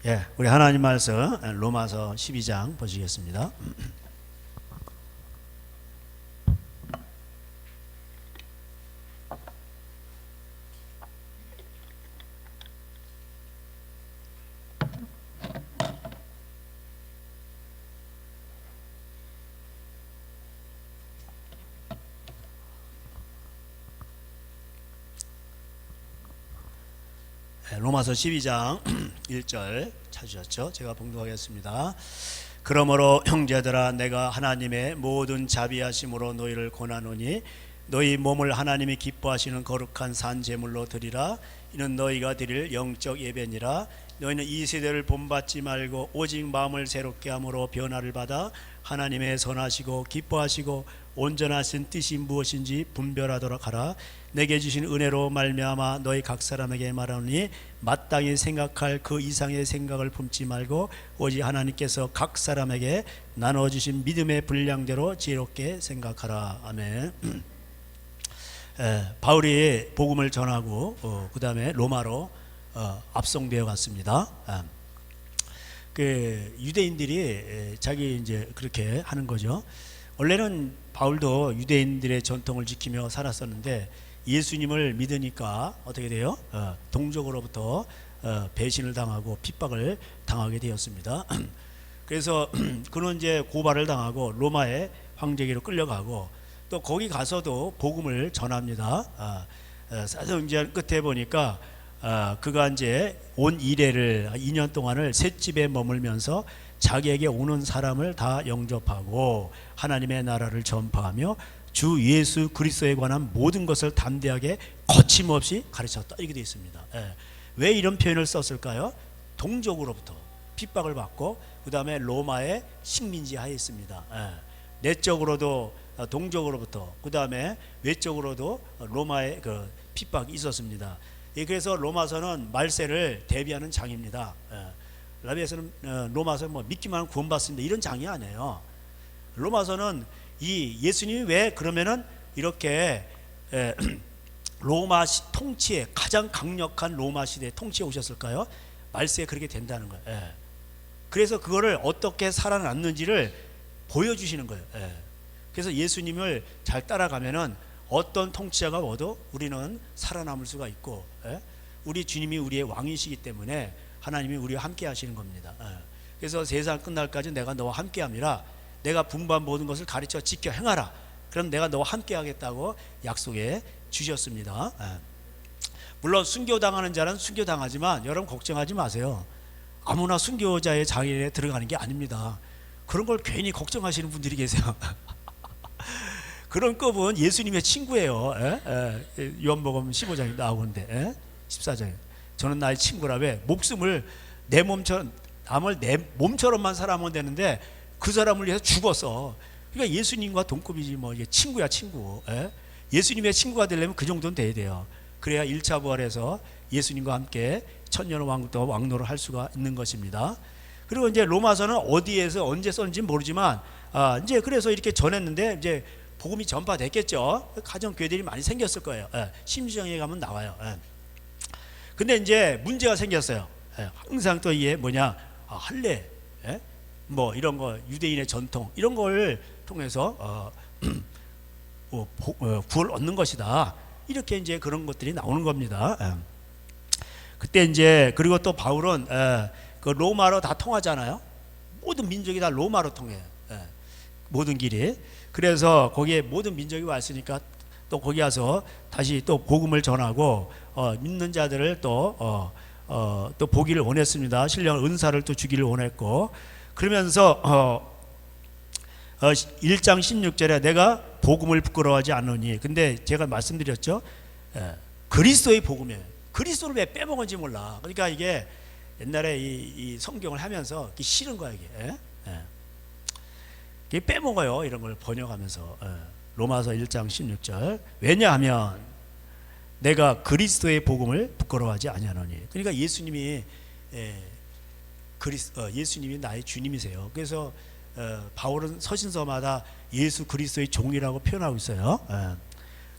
예, 우리 하나님 말씀 로마서 12장 보시겠습니다. 로마서 12장 1절 찾으셨죠? 제가 봉독하겠습니다. 그러므로 형제들아, 내가 하나님의 모든 자비하심으로 너희를 권하노니 너희 몸을 하나님이 기뻐하시는 거룩한 산 제물로 드리라. 이는 너희가 드릴 영적 예배니라. 너희는 이 세대를 본받지 말고 오직 마음을 새롭게 함으로 변화를 받아 하나님의 선하시고 기뻐하시고 온전하신 뜻이 무엇인지 분별하도록 하라. 내게 주신 은혜로 말미암아 너희 각 사람에게 말하노니 마땅히 생각할 그 이상의 생각을 품지 말고 오직 하나님께서 각 사람에게 나눠주신 믿음의 분량대로 지혜롭게 생각하라. 아멘. 바울이 복음을 전하고 그 다음에 로마로 압송되어 갔습니다. 그 유대인들이 자기 이제 그렇게 하는 거죠. 원래는 바울도 유대인들의 전통을 지키며 살았었는데 예수님을 믿으니까 어떻게 돼요? 동족으로부터 배신을 당하고 핍박을 당하게 되었습니다. 그래서 그는 이제 고발을 당하고 로마의 황제기로 끌려가고 또 거기 가서도 복음을 전합니다. 사도행전 끝에 보니까 그가 이제 온 이래를 2년 동안을 셋집에 머물면서 자기에게 오는 사람을 다 영접하고 하나님의 나라를 전파하며 주 예수 그리스도에 관한 모든 것을 담대하게 거침없이 가르쳤다, 이렇게 되어 있습니다. 왜 이런 표현을 썼을까요? 동족으로부터 핍박을 받고 그 다음에 로마의 식민지 하에 있습니다. 내적으로도 동족으로부터 그 다음에 외적으로도 로마의 그 핍박이 있었습니다. 그래서 로마서는 말세를 대비하는 장입니다. 라비에서는 로마서는 뭐 믿기만 하면 구원받습니다, 이런 장이 아니에요. 로마서는 이 예수님이 왜 그러면은 이렇게 로마 통치에 가장 강력한 로마 시대에 통치해 오셨을까요? 말세에 그렇게 된다는 거예요. 그래서 그거를 어떻게 살아났는지를 보여주시는 거예요. 그래서 예수님을 잘 따라가면은 어떤 통치자가 와도 우리는 살아남을 수가 있고, 우리 주님이 우리의 왕이시기 때문에 하나님이 우리와 함께 하시는 겁니다. 그래서 세상 끝날까지 내가 너와 함께 함이라. 내가 분부한 모든 것을 가르쳐 지켜 행하라. 그럼 내가 너와 함께 하겠다고 약속해 주셨습니다. 물론 순교당하는 자는 순교당하지만 여러분 걱정하지 마세요. 아무나 순교자의 장애에 들어가는 게 아닙니다. 그런 걸 괜히 걱정하시는 분들이 계세요. 그런 급은 예수님의 친구예요. 요한복음 15장에 나오는데 14장에 저는 나의 친구라. 왜? 목숨을 내 몸처럼, 남을 내 몸처럼만 살아면 되는데 그 사람을 위해서 죽었어. 그러니까 예수님과 동급이지 뭐. 이게 친구야, 친구. 예수님의 친구가 되려면 그 정도는 돼야 돼요. 그래야 1차 부활에서 예수님과 함께 천년 왕국도 왕노를 할 수가 있는 것입니다. 그리고 이제 로마서는 어디에서 언제 썼는지 모르지만 이제 그래서 이렇게 전했는데 이제 복음이 전파됐겠죠. 가정 교회들이 많이 생겼을 거예요. 심지정에 가면 나와요. 근데 이제 문제가 생겼어요. 항상 또 이게 뭐냐, 할례, 뭐 이런 거, 유대인의 전통 이런 걸 통해서 구원을 얻는 것이다, 이렇게 이제 그런 것들이 나오는 겁니다. 그때 이제 그리고 또 바울은 그 로마로 다 통하잖아요. 모든 민족이 다 로마로 통해요. 모든 길이. 그래서 거기에 모든 민족이 왔으니까 또 거기 가서 다시 또 복음을 전하고 믿는 자들을 또 보기를 원했습니다. 신령 은사를 또 주기를 원했고, 그러면서 1장 16절에 내가 복음을 부끄러워하지 않으니, 근데 제가 말씀드렸죠, 그리스도의 복음이에요. 그리스도를 왜 빼먹은지 몰라. 그러니까 이게 옛날에 이 성경을 하면서 싫은 거야 이게. 이게 빼먹어요, 이런 걸 번역하면서. 로마서 1장 16절. 왜냐하면 내가 그리스도의 복음을 부끄러워하지 아니하노니. 그러니까 예수님이 예수님이 나의 주님이세요. 그래서 바울은 서신서마다 예수 그리스도의 종이라고 표현하고 있어요.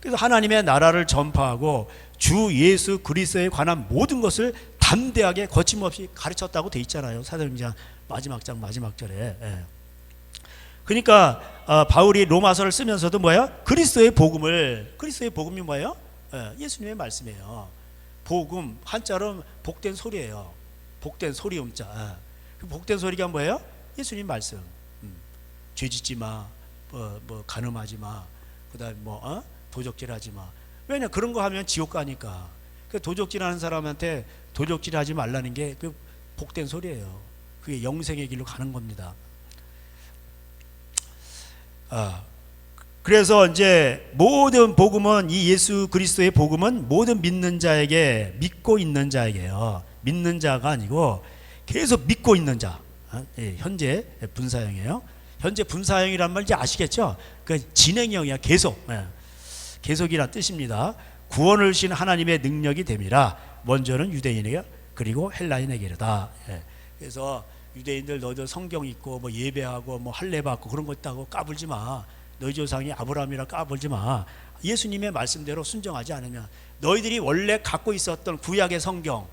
그래서 하나님의 나라를 전파하고 주 예수 그리스도에 관한 모든 것을 다 담대하게 거침없이 가르쳤다고 돼 있잖아요. 사도행전 마지막 장 마지막 절에. 예. 그러니까 바울이 로마서를 쓰면서도 뭐예요? 그리스도의 복음이 뭐예요? 예, 예수님의 말씀이에요. 복음 한자로 복된 소리예요. 복된 소리 음자. 그 복된 소리가 뭐예요? 예수님 말씀. 죄짓지 마, 뭐 간음하지 마, 그다음 도적질하지 마. 왜냐 그런 거 하면 지옥 가니까. 그 도적질하는 사람한테 도적질하지 말라는 게 그 복된 소리예요. 그게 영생의 길로 가는 겁니다. 그래서 이제 모든 복음은 이 예수 그리스도의 복음은 모든 믿는 자에게 믿고 있는 자에게요. 믿는 자가 아니고 계속 믿고 있는 자. 현재 분사형이에요. 현재 분사형이란 말 이제 아시겠죠? 그 진행형이야. 계속. 계속이란 뜻입니다. 구원을 주신 하나님의 능력이 됨이라. 먼저는 유대인에게 그리고 헬라인에게다. 그래서 유대인들 너희들 성경 읽고 뭐 예배하고 뭐 할례 받고 그런 거 있다고 까불지 마. 너희 조상이 아브라함이라 까불지 마. 예수님의 말씀대로 순종하지 않으면 너희들이 원래 갖고 있었던 구약의 성경,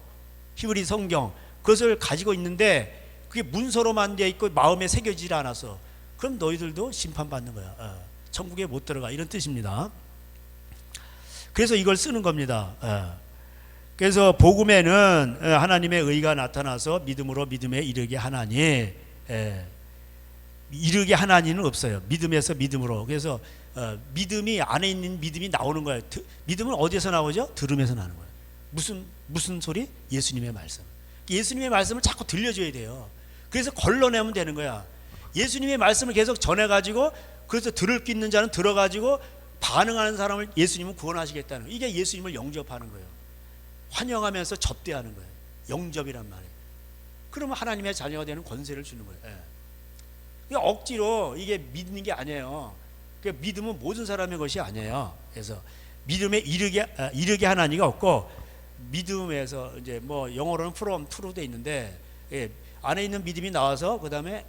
히브리 성경 그것을 가지고 있는데 그게 문서로만 되어 있고 마음에 새겨지지 않아서 그럼 너희들도 심판받는 거야. 천국에 못 들어가 이런 뜻입니다. 그래서 이걸 쓰는 겁니다. 그래서 복음에는 하나님의 의가 나타나서 믿음으로 믿음에 이르게 하나니, 이르게 하나니는 없어요. 믿음에서 믿음으로. 그래서 믿음이 안에 있는 믿음이 나오는 거예요. 믿음은 어디서 나오죠? 들음에서 나는 거예요. 무슨 소리? 예수님의 말씀. 예수님의 말씀을 자꾸 들려줘야 돼요. 그래서 걸러내면 되는 거야. 예수님의 말씀을 계속 전해가지고 그래서 들을 수 있는 자는 들어가지고 반응하는 사람을 예수님은 구원하시겠다는 거예요. 이게 예수님을 영접하는 거예요. 환영하면서 접대하는 거예요. 영접이란 말이에요. 그러면 하나님의 자녀가 되는 권세를 주는 거예요. 억지로 이게 믿는 게 아니에요. 그러니까 믿음은 모든 사람의 것이 아니에요. 그래서 믿음에 이르게 하나니가 없고 믿음에서 이제 뭐 영어로는 from to로 돼 있는데 안에 있는 믿음이 나와서 그 다음에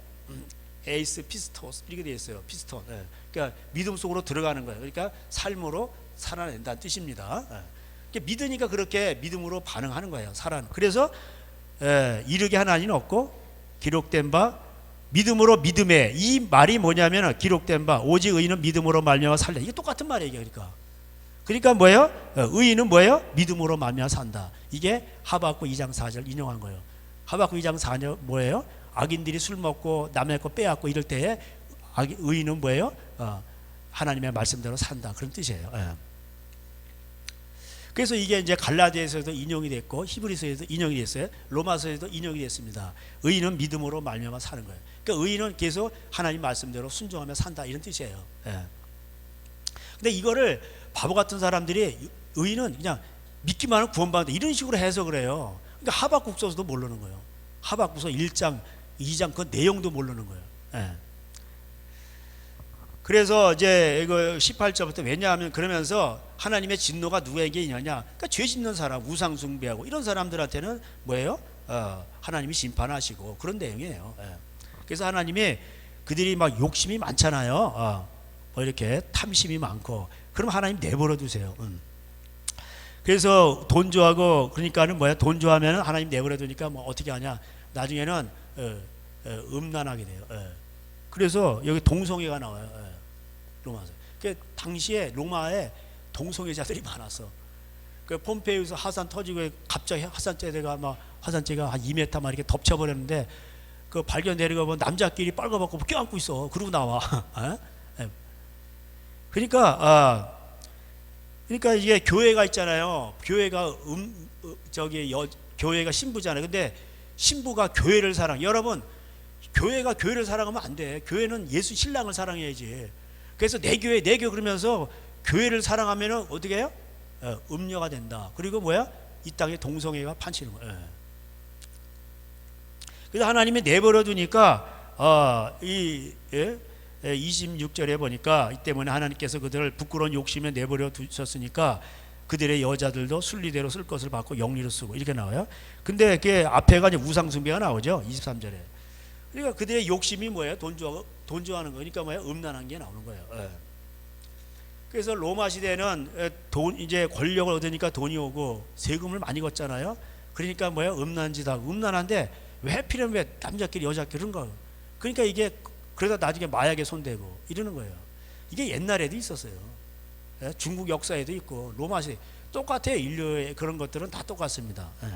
에이스 피스토스 이렇게 돼 있어요. 피스톤. 그러니까 믿음 속으로 들어가는 거예요. 그러니까 삶으로 살아낸다는 뜻입니다. 그러니까 믿으니까 그렇게 믿음으로 반응하는 거예요. 그래서 이르게 하나니는 없고 기록된 바 믿음으로 믿음에 이 말이 뭐냐면 기록된 바 오직 의인은 믿음으로 말미암아 살래. 이게 똑같은 말이에요. 그러니까 뭐예요? 의인은 뭐예요? 믿음으로 말미암아 산다. 이게 하박국 2장 4절 인용한 거예요. 하박국 2장 4절 뭐예요? 악인들이 술 먹고 남의 거 빼앗고 이럴 때에 의인은 뭐예요? 하나님의 말씀대로 산다. 그런 뜻이에요. 그래서 이게 이제 갈라디아서도 인용이 됐고 히브리서에도 인용이 됐어요. 로마서에도 인용이 됐습니다. 의인은 믿음으로 말미암아 사는 거예요. 그러니까 의인은 계속 하나님 말씀대로 순종하며 산다 이런 뜻이에요. 근데 이거를 바보 같은 사람들이 의인은 그냥 믿기만 하면 구원받는다 이런 식으로 해석을 해요. 그러니까 하박국서도 모르는 거예요. 하박국서 1장, 2장 그 내용도 모르는 거예요. 그래서 이제 이거 18절부터 왜냐하면 그러면서 하나님의 진노가 누구에게 있느냐? 그러니까 죄 짓는 사람, 우상 숭배하고 이런 사람들한테는 뭐예요? 하나님이 심판하시고 그런 내용이에요. 그래서 하나님이 그들이 막 욕심이 많잖아요. 뭐 이렇게 탐심이 많고 그럼 하나님 내버려 두세요. 그래서 돈 좋아하고 그러니까는 뭐야? 돈 좋아하면 하나님 내버려 두니까 뭐 어떻게 하냐? 나중에는 음란하게 돼요. 그래서 여기 동성애가 나와요. 로마서. 그 당시에 로마에 동성애자들이 많았어. 그 폼페이우스 화산 터지고 갑자기 화산재가 한 2m 막 이렇게 덮쳐버렸는데 그 발견되리고 보면 남자끼리 빨가벗고 껴안고 있어. 그러고 나와. 그러니까 이게 교회가 있잖아요. 교회가 교회가 신부잖아요. 근데 신부가 교회를 여러분 교회가 교회를 사랑하면 안 돼. 교회는 예수 신랑을 사랑해야지. 그래서 내 교회 그러면서 교회를 사랑하면은 어떻게 해요? 음녀가 된다. 그리고 뭐야? 이 땅에 동성애가 판치는 거예요. 그래서 하나님이 내버려 두니까 26절에 보니까 이 때문에 하나님께서 그들을 부끄러운 욕심에 내버려 두셨으니까 그들의 여자들도 순리대로 쓸 것을 받고 영리로 쓰고 이렇게 나와요. 근데 그 앞에가 이제 우상숭배가 나오죠. 23절에. 그러니까 그들의 욕심이 뭐예요? 돈 좋아하는 거니까 뭐예요? 음란한 게 나오는 거예요. 그래서 로마 시대는 이제 권력을 얻으니까 돈이 오고 세금을 많이 걷잖아요. 그러니까 뭐야, 음란지하고 음란한데 왜 하필이면 왜 남자끼리 여자끼리 그런 거. 그러니까 이게 그러다 나중에 마약에 손대고 이러는 거예요. 이게 옛날에도 있었어요. 예? 중국 역사에도 있고 로마시 똑같아요. 인류의 그런 것들은 다 똑같습니다. 예.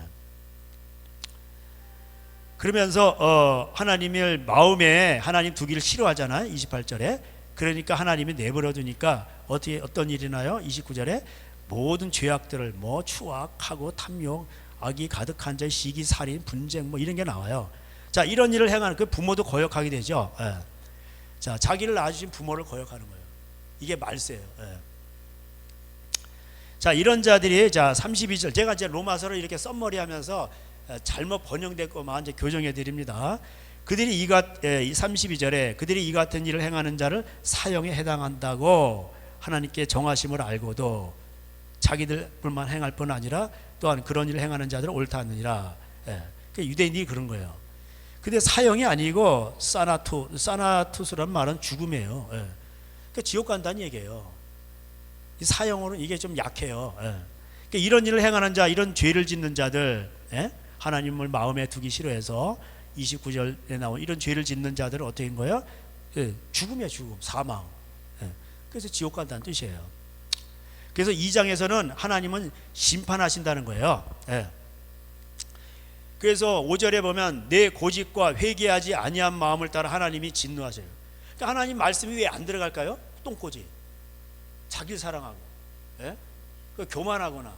그러면서 하나님을 마음에 하나님 두기를 싫어하잖아요. 28절에. 그러니까 하나님이 내버려 두니까 어떻게 어떤 일이 나요? 29절에 모든 죄악들을 뭐 추악하고 탐욕, 악이 가득한 자, 시기, 살인, 분쟁 뭐 이런 게 나와요. 자, 이런 일을 행하는 그 부모도 거역하게 되죠. 예. 자, 자기를 낳아주신 부모를 거역하는 거예요. 이게 말세예요. 예. 자, 이런 자들이 자 32절 제가 이제 로마서를 이렇게 썸머리하면서 잘못 번역됐고만 이제 교정해 드립니다. 그들이 이 32절에 그들이 이 같은 일을 행하는 자를 사형에 해당한다고 하나님께 정하심을 알고도 자기들뿐만 행할 뿐 아니라 또한 그런 일을 행하는 자들은 옳다 하느니라. 예. 유대인이 그런 거예요. 근데 사형이 아니고 사나투스란 말은 죽음이에요. 예. 그러니까 지옥 간다는 얘기예요. 이 사형으로는 이게 좀 약해요. 예. 그러니까 이런 일을 행하는 자, 이런 죄를 짓는 자들, 예? 하나님을 마음에 두기 싫어해서 29절에 나온 이런 죄를 짓는 자들은 어떻게 된 거예요? 예. 죽음이야, 죽음, 사망. 예. 그래서 지옥 간다는 뜻이에요. 그래서 2장에서는 하나님은 심판하신다는 거예요. 예. 그래서 5절에 보면 내 고집과 회개하지 아니한 마음을 따라 하나님이 진노하세요. 그러니까 하나님 말씀이 왜 안 들어갈까요? 똥꼬지. 자기를 사랑하고, 예? 그 교만하거나.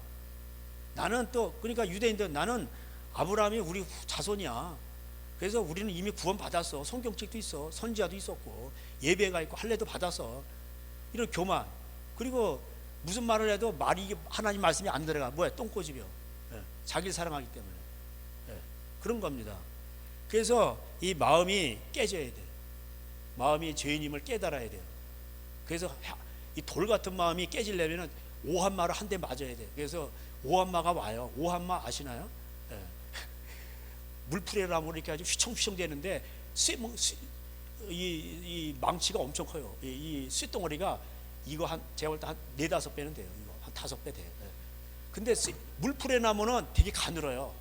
나는 또 그러니까 유대인들 나는 아브라함이 우리 자손이야. 그래서 우리는 이미 구원 받았어. 성경책도 있어. 선지자도 있었고 예배가 있고 할례도 받았어. 이런 교만. 그리고 무슨 말을 해도 말이 하나님 말씀이 안 들어가. 뭐야? 똥꼬집이요. 예. 자기를 사랑하기 때문에. 예. 그런 겁니다. 그래서 이 마음이 깨져야 돼. 마음이 죄인임을 깨달아야 돼요. 그래서 이 돌 같은 마음이 깨지려면은 오한마를 한 대 맞아야 돼. 그래서 오한마가 와요. 오한마 아시나요? 예. 물풀에 나무를 이렇게 아주 휘청휘청 되는데 이 망치가 엄청 커요. 이 쇳덩어리가 이거 제가 볼 때 한 4-5배는 돼요. 이거 한 5배 돼요. 예. 근데 물풀의 나무는 되게 가늘어요.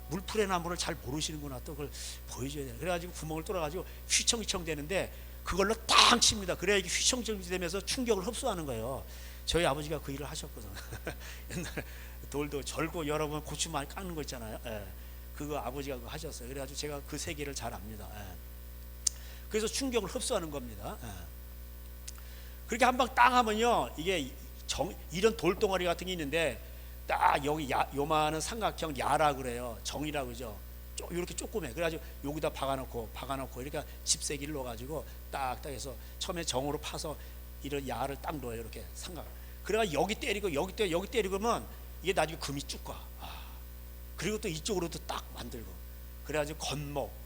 물풀의 나무를 잘 모르시는구나. 또 그걸 보여줘야 돼요. 그래가지고 구멍을 뚫어가지고 휘청휘청 되는데 그걸로 땅 칩니다. 그래야 이게 휘청휘청 되면서 충격을 흡수하는 거예요. 저희 아버지가 그 일을 하셨거든. 옛날에 돌도 절고 여러 번 고추 많이 깎는 거 있잖아요. 예. 그거 아버지가 그거 하셨어요. 그래가지고 제가 그 세계를 잘 압니다. 예. 그래서 충격을 흡수하는 겁니다. 예. 그렇게 한 방 땅 하면요, 이게 이런 돌덩어리 같은 게 있는데 딱 여기 요만한 삼각형 야라 그래요. 정이라 그러죠. 이렇게 조그매. 그래가지고 여기다 박아놓고 이렇게 집세기를 넣어가지고 딱딱 해서 처음에 정으로 파서 이런 야를 딱 넣어요. 이렇게 삼각. 그래가 여기 때리고 여기 때리고면 이게 나중에 금이 쭉 가. 그리고 또 이쪽으로도 딱 만들고. 그래가지고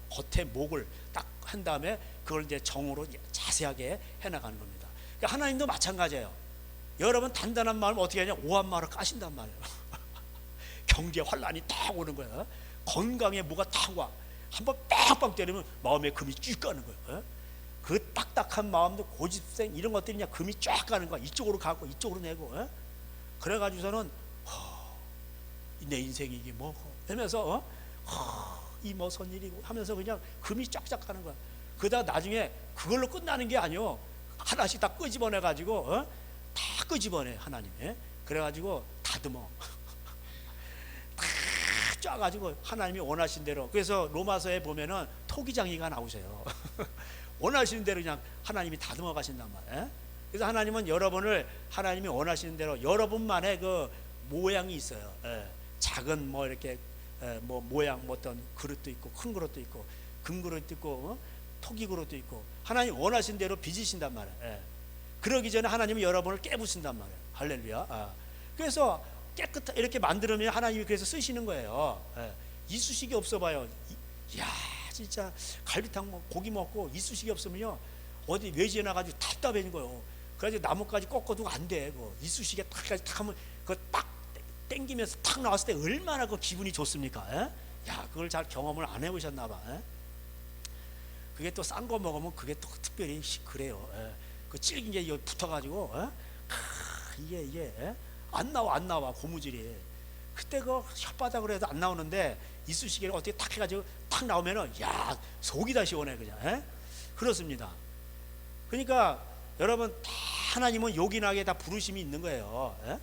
겉에 목을 딱 한 다음에 그걸 이제 정으로 자세하게 해나가는 겁니다. 그러니까 하나님도 마찬가지예요. 여러분 단단한 마음 어떻게 하냐? 오한마를 까신단 말이에요. 경제 환란이 딱 오는 거야. 건강에 뭐가 딱 와. 한번 빵빵 때리면 마음에 금이 쭉 가는 거예요. 그 딱딱한 마음도 고집생 이런 것들이 그냥 금이 쫙 가는 거야. 이쪽으로 가고 이쪽으로 내고. 그래가지고서는 내 인생이 이게 뭐고 하면서 이 무슨 일이고 하면서 그냥 금이 쫙쫙 가는 거야. 그러다 나중에 그걸로 끝나는 게 아니요. 하나씩 다 끄집어내 가지고 다 끄집어내 하나님. 그래가지고 다듬어. 쫙가지고 하나님이 원하신 대로. 그래서 로마서에 보면은 토기장이가 나오세요. 원하시는 대로 그냥 하나님이 다듬어 가신단 말이에요. 그래서 하나님은 여러분을 하나님이 원하시는 대로 여러분만의 그 모양이 있어요. 작은 뭐 이렇게 뭐 모양 뭐 어떤 그릇도 있고 큰 그릇도 있고 금 그릇도 있고 토기 그릇도 있고 하나님 원하신 대로 빚으신단 말이에요. 그러기 전에 하나님은 여러분을 깨부신단 말이에요. 할렐루야. 그래서 깨끗하게 이렇게 만들면 하나님이 그래서 쓰시는 거예요. 이쑤시개 없어 봐요. 이야 진짜 갈비탕 먹고 고기 먹고 이쑤시개 없으면요 어디 외지에 나가지고 답답해진 거예요. 그래가지고 나뭇가지 꺾어두고 안 돼. 이쑤시개 탁 하면 그거 딱 땡기면서 탁 나왔을 때 얼마나 그 기분이 좋습니까? 야 그걸 잘 경험을 안 해보셨나 봐. 그게 또 싼 거 먹으면 그게 또 특별히 그래요. 그 질긴 게 붙어가지고 이게 안 나와 고무줄이. 그때 그 혓바닥으로 해도 안 나오는데 이쑤시개를 어떻게 탁 해가지고 탁 나오면은 야 속이 다 시원해 그냥. 에? 그렇습니다. 그러니까 여러분 다 하나님은 요긴하게 다 부르심이 있는 거예요. 에?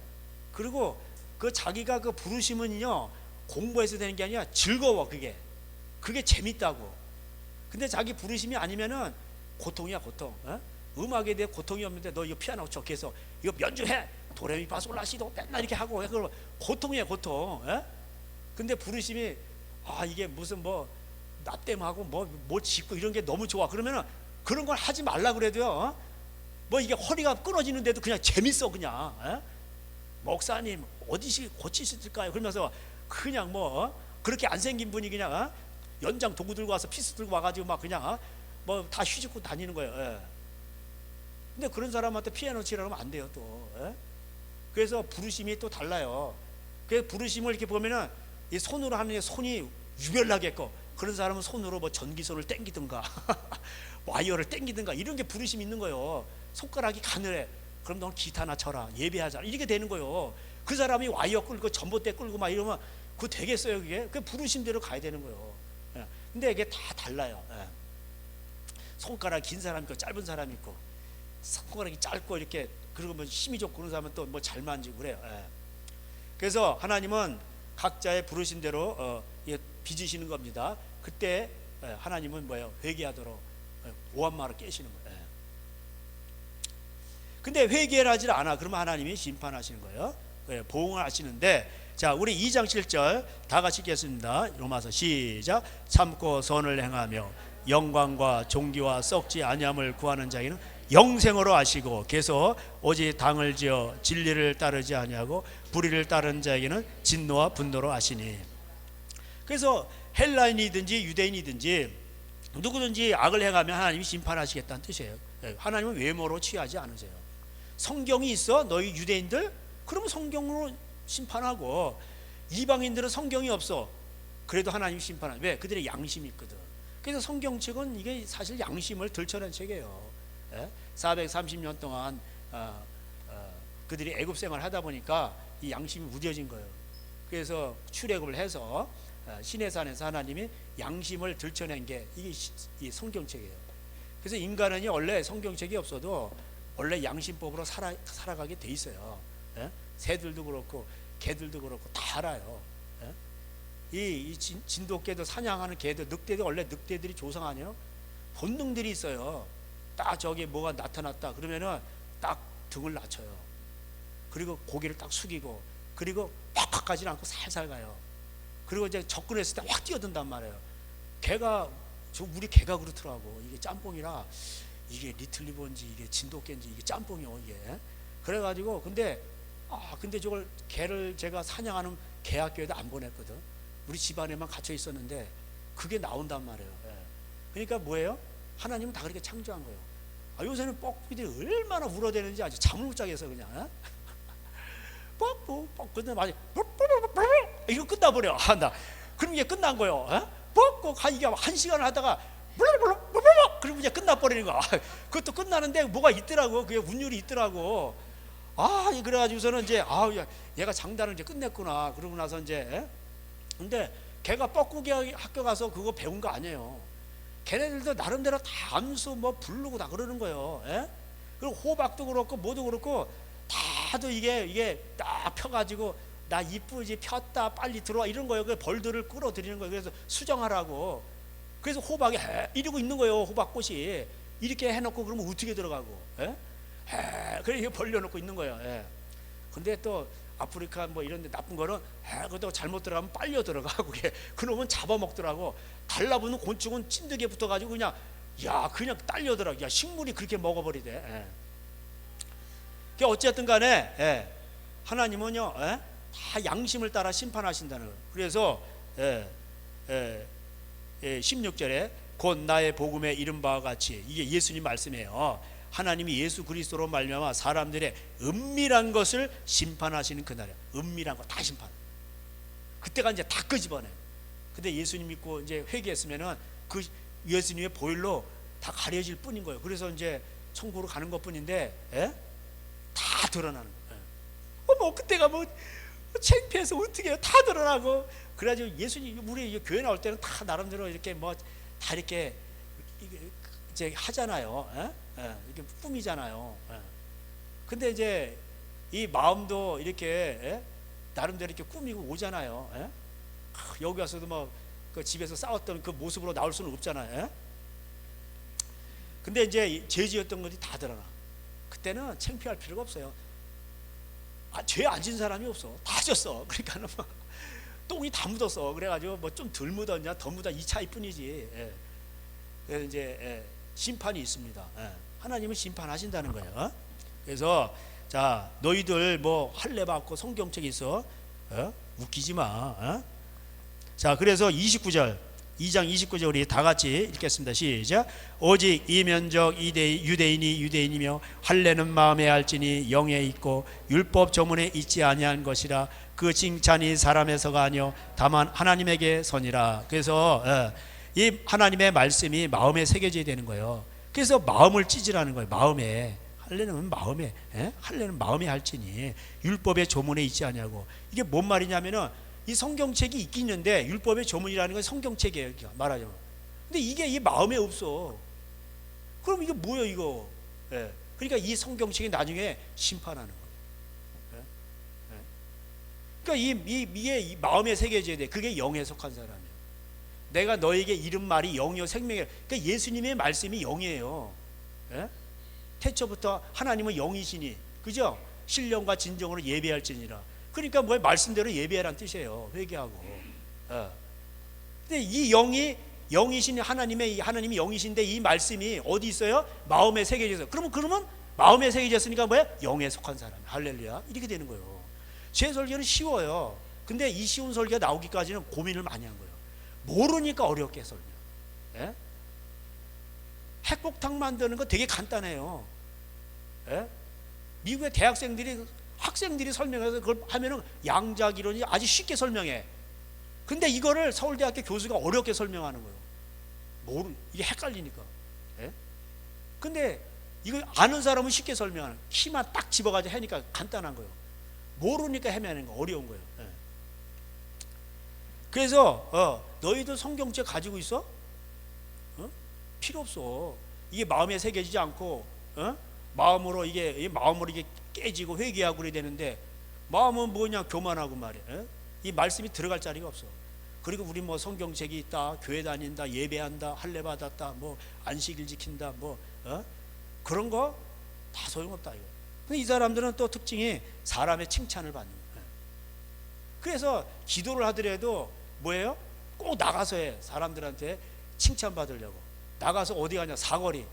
그리고 그 자기가 그 부르심은요 공부해서 되는 게 아니라 즐거워. 그게 재밌다고. 근데 자기 부르심이 아니면은 고통이야 고통. 에? 음악에 대해 고통이 없는데 너 이거 피아노 척해서 이거 연주해 도레미파솔라시도 맨날 이렇게 하고 그럼 고통이야 고통. 에? 근데 부르심이 이게 무슨 뭐 나땜하고 뭐 짓고 이런 게 너무 좋아 그러면은 그런 걸 하지 말라 그래도요 뭐 이게 허리가 끊어지는데도 그냥 재밌어 그냥. 에? 목사님 어디시 고치실까요? 그러면서 그냥 뭐 그렇게 안 생긴 분이 그냥 연장 도구 들고 와서 피스 들고 와가지고 막 그냥 뭐 다 휘젓고 다니는 거예요. 에? 근데 그런 사람한테 피아노 치라고 하면 안 돼요 또. 에? 그래서 부르심이 또 달라요. 그 부르심을 이렇게 보면은 이 손으로 하는 게 손이 유별나겠고 그런 사람은 손으로 뭐 전기선을 땡기든가 와이어를 땡기든가 이런 게 부르심이 있는 거예요. 손가락이 가늘해. 그럼 넌 기타나 쳐라 예배하자 이렇게 되는 거예요. 그 사람이 와이어 끌고 전봇대 끌고 막 이러면 그거 되겠어요 그게? 그 부르심대로 가야 되는 거예요. 예. 근데 이게 다 달라요. 예. 손가락 긴 사람 있고 짧은 사람 있고 손가락이 짧고 이렇게 그리고 뭐 힘이 좋고 그런 사람은 또 뭐 잘 만지고 그래요. 예. 그래서 하나님은 각자의 부르신 대로 빚으시는 겁니다. 그때 하나님은 뭐예요? 회개하도록 오한마를 깨시는 거예요. 근데 회개를 하질 않아. 그러면 하나님이 심판하시는 거예요. 보응을 하시는데 자 우리 2장 7절 다 같이 읽겠습니다. 로마서 시작. 참고 선을 행하며 영광과 존귀와 썩지 아니함을 구하는 자에게는 영생으로 하시고 계속 오직 당을 지어 진리를 따르지 아니하고 불의를 따르는 자에게는 진노와 분노로 하시니. 그래서 헬라인이든지 유대인이든지 누구든지 악을 행하면 하나님이 심판하시겠다는 뜻이에요. 하나님은 외모로 취하지 않으세요. 성경이 있어 너희 유대인들? 그러면 성경으로 심판하고 이방인들은 성경이 없어. 그래도 하나님이 심판하는. 왜? 그들의 양심이 있거든. 그래서 성경책은 이게 사실 양심을 들춰낸 책이에요. 430년 동안 그들이 애굽 생활을 하다 보니까 이 양심이 무뎌진 거예요. 그래서 출애굽을 해서 시내산에서 하나님이 양심을 들춰낸 게 이게 이 성경책이에요. 그래서 인간은 원래 성경책이 없어도 원래 양심법으로 살아가게 돼 있어요. 새들도 그렇고 개들도 그렇고 다 알아요. 이 진돗개도 사냥하는 개도 늑대도 원래 늑대들이 조상 아니에요? 본능들이 있어요. 딱 저기 뭐가 나타났다 그러면은 딱 등을 낮춰요. 그리고 고개를 딱 숙이고 그리고 확 가지 않고 살살 가요. 그리고 이제 접근했을 때 확 뛰어든단 말이에요. 우리 개가 그렇더라고. 이게 짬뽕이라 이게 리틀리버인지 이게 진돗개인지 이게 짬뽕이요 이게. 그래가지고 근데 저걸 개를 제가 사냥하는 개학교에도 안 보냈거든. 우리 집안에만 갇혀 있었는데 그게 나온단 말이에요. 그러니까 뭐예요? 하나님은 다 그렇게 창조한 거예요. 요새는 뻑비들이 얼마나 울어대는지 아주 잠을 못 자겠어 그냥. 뻑뻑 근데 맞아. 이거 끝나버려. 나 그럼 이게 끝난 거예요. 뻑뻑 이게 한 시간을 하다가 그리고 이제 끝나버리는 거야. 그것도 끝나는데 뭐가 있더라고. 그게 운율이 있더라고. 그래가지고서는 이제 얘가 장단을 이제 끝냈구나. 그러고 나서 이제 근데 걔가 뻐꾸기 학교 가서 그거 배운 거 아니에요. 걔네들도 나름대로 다 암수 뭐 부르고 다 그러는 거예요. 그리고 호박도 그렇고 뭐도 그렇고 다도 이게 딱 펴가지고 나 이쁘지 폈다 빨리 들어와 이런 거예요. 그 벌들을 끌어들이는 거예요. 그래서 수정하라고. 그래서 호박이 이러고 있는 거예요. 호박꽃이 이렇게 해놓고 그러면 어떻게 들어가고? 그래 이거 벌려놓고 있는 거예요. 근데 또 아프리카 뭐 이런 데 나쁜 거는 그것도 잘못 들어가면 빨려 들어가고 그놈은 잡아먹더라고. 달라붙는 곤충은 찐득에 붙어가지고 그냥 딸려들어. 식물이 그렇게 먹어버리대. 어쨌든 간에 하나님은요 다 양심을 따라 심판하신다는 거예요. 그래서 16절에 곧 나의 복음에 이른 바와 같이 이게 예수님 말씀이에요. 하나님이 예수 그리스도로 말미암아 사람들의 은밀한 것을 심판하시는 그날이에요. 은밀한 거 다 심판. 그때가 이제 다 끄집어내. 근데 예수님 믿고 이제 회개했으면은 그 예수님의 보혈로 다 가려질 뿐인 거예요. 그래서 이제 천국으로 가는 것뿐인데 다 드러나는 거예요. 그때가 창피해서 어떻게 해요? 다 드러나고. 그래가지고 예수님, 우리 교회 나올 때는 다 나름대로 이렇게 뭐 다 이렇게 이제 하잖아요. 이렇게 꾸미잖아요. 근데 이제 이 마음도 이렇게 나름대로 이렇게 꾸미고 오잖아요. 여기 와서도 뭐 그 집에서 싸웠던 그 모습으로 나올 수는 없잖아요. 근데 이제 죄 지었던 것이 다 드러나. 그때는 창피할 필요가 없어요. 죄 안 진 사람이 없어. 다 졌어. 그러니까 뭐 똥이 다 묻었어. 그래가지고 뭐 좀 덜 묻었냐 더 묻었냐 이 차이뿐이지. 그래서 이제 심판이 있습니다. 하나님은 심판하신다는 거예요. 그래서 자, 너희들 뭐 할례 받고 성경책이 있어. 웃기지 마. 자, 그래서 29절, 2장 29절 우리 다 같이 읽겠습니다. 시작. 오직 이면적 유대인이 유대인이며 할례는 마음에 할지니 영에 있고 율법 조문에 있지 아니한 것이라. 그 칭찬이 사람에서가 아니요 다만 하나님에게 선이라. 그래서 이 하나님의 말씀이 마음에 새겨져야 되는 거예요. 그래서 마음을 찢으라는 거예요. 마음에. 할례는 마음에, 할례는 마음에 할지니 율법의 조문에 있지 아니하고. 이게 뭔 말이냐면은 이 성경책이 있긴 있는데 율법의 조문이라는 건 성경책이에요. 말하자면. 근데 이게 이 마음에 없어. 그럼 이게 뭐예요, 이거? 그러니까 이 성경책이 나중에 심판하는 거예요. 그러니까 이게 이 마음에 새겨져야 돼. 그게 영에 속한 사람이에요. 내가 너에게 이른 말이 영이요 생명이에요. 그러니까 예수님의 말씀이 영이에요. 태초부터 하나님은 영이시니, 그죠? 신령과 진정으로 예배할지니라. 그러니까 뭐 말씀대로 예배하라는 뜻이에요. 회개하고. 근데 이 영이신 하나님이 영이신데 이 말씀이 어디 있어요? 마음에 새겨져서. 그러면 마음에 새겨졌으니까 뭐야? 영에 속한 사람. 할렐루야. 이렇게 되는 거예요. 제 설교는 쉬워요. 근데 이 쉬운 설교가 나오기까지는 고민을 많이 한 거예요. 모르니까 어렵게 설명. 핵폭탄 만드는 거 되게 간단해요. 미국의 학생들이 설명해서 그걸 하면은 양자 이론이 아주 쉽게 설명해. 근데 이거를 서울대학교 교수가 어렵게 설명하는 거예요. 이게 헷갈리니까. 근데 이거 아는 사람은 쉽게 설명하는. 키만 딱 집어가지고 하니까 간단한 거예요. 모르니까 헤매는 거 어려운 거예요. 그래서 너희들 성경책 가지고 있어? 필요 없어. 이게 마음에 새겨지지 않고 마음으로 이게 깨지고 회개하고 그래야 되는데 마음은 뭐냐? 교만하고 말이야. 이 말씀이 들어갈 자리가 없어. 그리고 우리 뭐 성경책이 있다, 교회 다닌다, 예배한다, 할례 받았다, 뭐 안식일 지킨다, 뭐 그런 거 다 소용없다 이거. 근데 이 사람들은 또 특징이 사람의 칭찬을 받는 거예요. 그래서 기도를 하더라도 뭐예요? 꼭 나가서 해. 사람들한테 칭찬 받으려고. 나가서 어디 가냐? 사거리.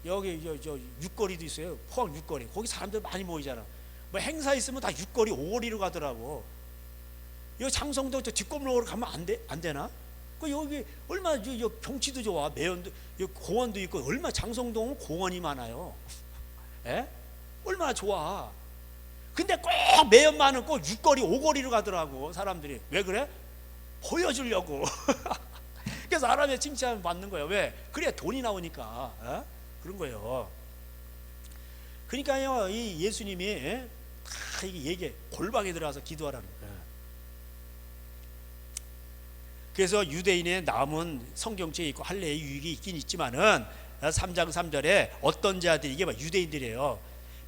여기 저 육거리도 있어요. 포항 육거리. 거기 사람들 많이 모이잖아. 뭐 행사 있으면 다 육거리, 오거리로 가더라고. 여기 장성도 저 뒷골목으로 가면 안 되나? 그 여기 얼마나 여기 경치도 좋아. 매연도 여기 공원도 있고 얼마 장성동은 공원이 많아요. 얼마나 좋아. 근데 꼭 매연 많은 꼭 육거리, 오거리로 가더라고 사람들이. 왜 그래? 보여주려고. 그래서 사람의 칭찬 받는 거예요. 왜? 그래야 돈이 나오니까. 그런 거예요. 그러니까요, 이 예수님이 다 이게 얘기해. 골방에 들어가서 기도하라는 거예요. 그래서 유대인의 남은 성경책에 있고 할례의 유익이 있긴 있지만은 3장 3절에 어떤 자들이, 이게 유대인들이에요.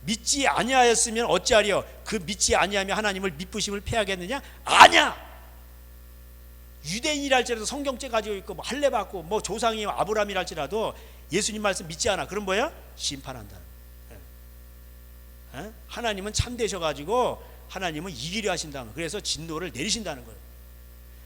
믿지 아니하였으면 어찌하리요? 그 믿지 아니하면 하나님을 미쁘심을 패하겠느냐? 아니야. 유대인이랄지라도 성경책 가지고 있고 뭐 할례 받고 뭐 조상이 아브라함이랄지라도 예수님 말씀 믿지 않아. 그럼 뭐야? 심판한다. 하나님은 참되셔가지고 하나님은 이기려 하신다는. 그래서 진노를 내리신다는 거예요.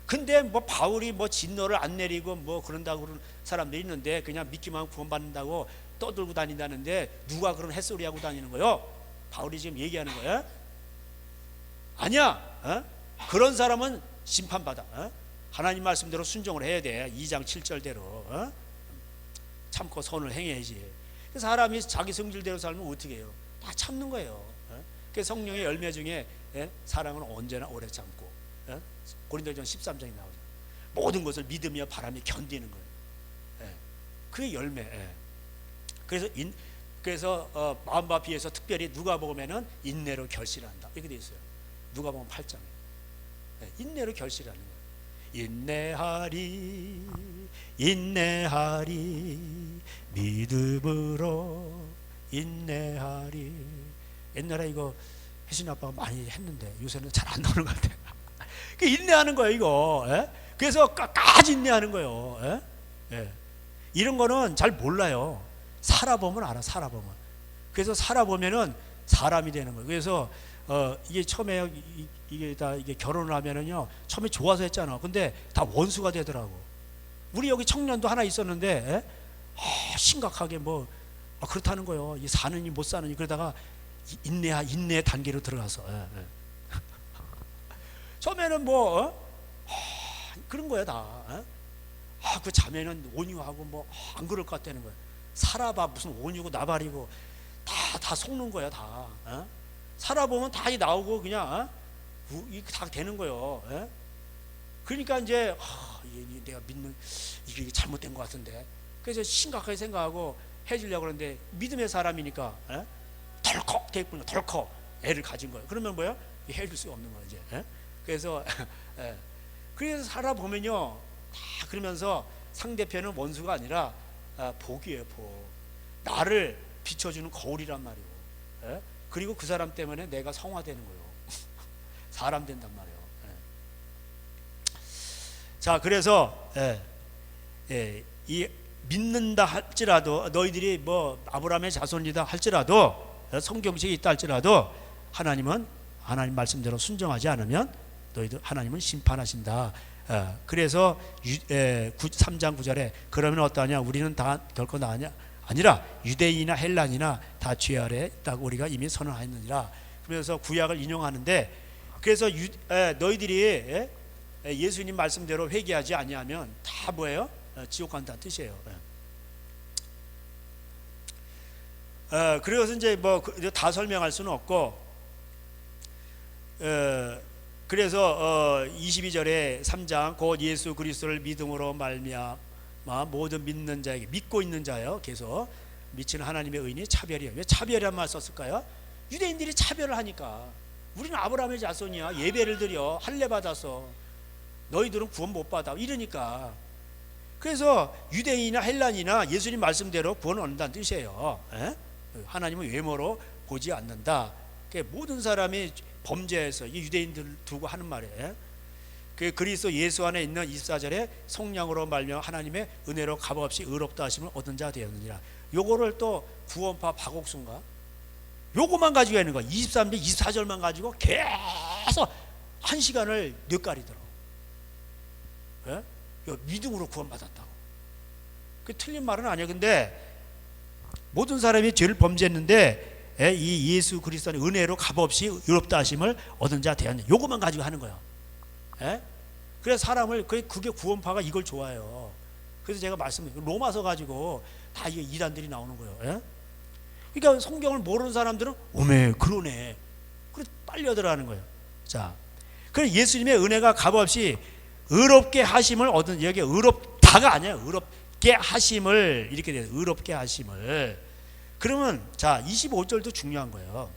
근데 뭐 바울이 뭐 진노를 안 내리고 뭐 그런다고 그러는 사람들이 있는데 그냥 믿기만 하면 구원받는다고 떠들고 다닌다는데 누가 그런 햇소리 하고 다니는 거예요? 바울이 지금 얘기하는 거예요. 아니야. 그런 사람은 심판받아. 하나님 말씀대로 순종을 해야 돼. 2장 7절대로 참고 선을 행해야지. 사람이 자기 성질대로 살면 어떻게 해요? 다 참는 거예요. 그 성령의 열매 중에 사랑은 언제나 오래 참고, 고린도전 13장에 나오죠. 모든 것을 믿으며 바라며 견디는 거예요. 그게 열매. 그래서 마음과 비에서 특별히 누가 보면은 인내로 결실한다 이렇게 돼 있어요. 누가복음 8장에 인내로 결실하는 거예요. 인내하리 인내하리 믿음으로 인내하리. 옛날에 이거 혜신 아빠가 많이 했는데 요새는 잘 안 나오는 것 같아요. 그 인내하는 거예요 이거. 예? 그래서 끝까지 인내하는 거예요. 예? 예. 이런 거는 잘 몰라요. 살아보면 알아. 살아보면. 그래서 살아보면은 사람이 되는 거예요. 그래서 이게 처음에 이게 결혼을 하면은요 처음에 좋아서 했잖아. 근데 다 원수가 되더라고. 우리 여기 청년도 하나 있었는데 예? 심각하게 뭐 그렇다는 거예요. 이 사느니 못 사느니 그러다가 인내 단계로 들어가서 예, 예. 처음에는 뭐 그런 거야 다. 그 자매는 온유하고 뭐 안 그럴 것 같다는 거야. 살아봐 무슨 온유고 나발이고 다 속는 거야 다. 살아보면 다 나오고 그냥 다 되는 거예요. 그러니까 이제 내가 믿는 이게 잘못된 것 같은데 그래서 심각하게 생각하고 해주려고 그러는데 믿음의 사람이니까 덜컥 되겠구나. 덜컥 애를 가진 거예요. 그러면 뭐야? 해줄 수가 없는 거예요 이제. 그래서 그래서 살아보면요 다 그러면서 상대편은 원수가 아니라 복이에요. 복. 나를 비춰주는 거울이란 말이에요. 그리고 그 사람 때문에 내가 성화되는 거예요. 사람 된단 말이에요. 자 그래서 이 믿는다 할지라도 너희들이 뭐 아브라함의 자손이다 할지라도 성경책이 있다 할지라도 하나님 말씀대로 순종하지 않으면 너희들 하나님은 심판하신다. 그래서 3장 9절에 그러면 어떠하냐 우리는 다 결코 아니라 유대인이나 헬란이나 다 죄 아래 있다고 우리가 이미 선언하였느니라. 그러면서 구약을 인용하는데 그래서 너희들이 예수님 말씀대로 회개하지 아니하면 다 뭐예요? 지옥 간다는 뜻이에요. 그래서 이제 뭐 다 설명할 수는 없고 그래서 22절에 3장 곧 예수 그리스도를 믿음으로 말미암아 모든 믿는 자에게 믿고 있는 자요 계속 미치는 하나님의 의인이 차별이에요. 왜 차별이란 말 썼을까요? 유대인들이 차별을 하니까 우리는 아브라함의 자손이야 예배를 드려 할례 받아서 너희들은 구원 못 받아 이러니까 그래서 유대인이나 헬란이나 예수님 말씀대로 구원을 얻는다는 뜻이에요. 하나님은 외모로 보지 않는다. 모든 사람이 범죄해서 유대인들 두고 하는 말이에요. 그 그리스도 예수 안에 있는 24절에 성령으로 말미암아 하나님의 은혜로 값없이 의롭다 하심을 얻은 자 되었느니라. 요거를 또 구원파 박옥순가 요거만 가지고 있는 거 23절 24절만 가지고 계속 1시간을 뇌까리더라고. 믿음으로 구원받았다고. 그 틀린 말은 아니야. 근데 모든 사람이 죄를 범죄했는데 이 예수 그리스도의 은혜로 값없이 의롭다 하심을 얻은 자 되었네. 요것만 가지고 하는 거예요. 그래서 사람을 그게 구원파가 이걸 좋아해요. 그래서 제가 말씀드린 로마서 가지고 다 이게 이단들이 나오는 거예요. 그러니까 성경을 모르는 사람들은 오메 그러네. 그래 빨리 얻으라는 거예요. 자, 그래서 예수님의 은혜가 값없이 의롭게 하심을 얻은 여기 의롭다가 아니에요. 의롭게 하심을 이렇게 돼요. 의롭게 하심을. 그러면 자 25절도 중요한 거예요.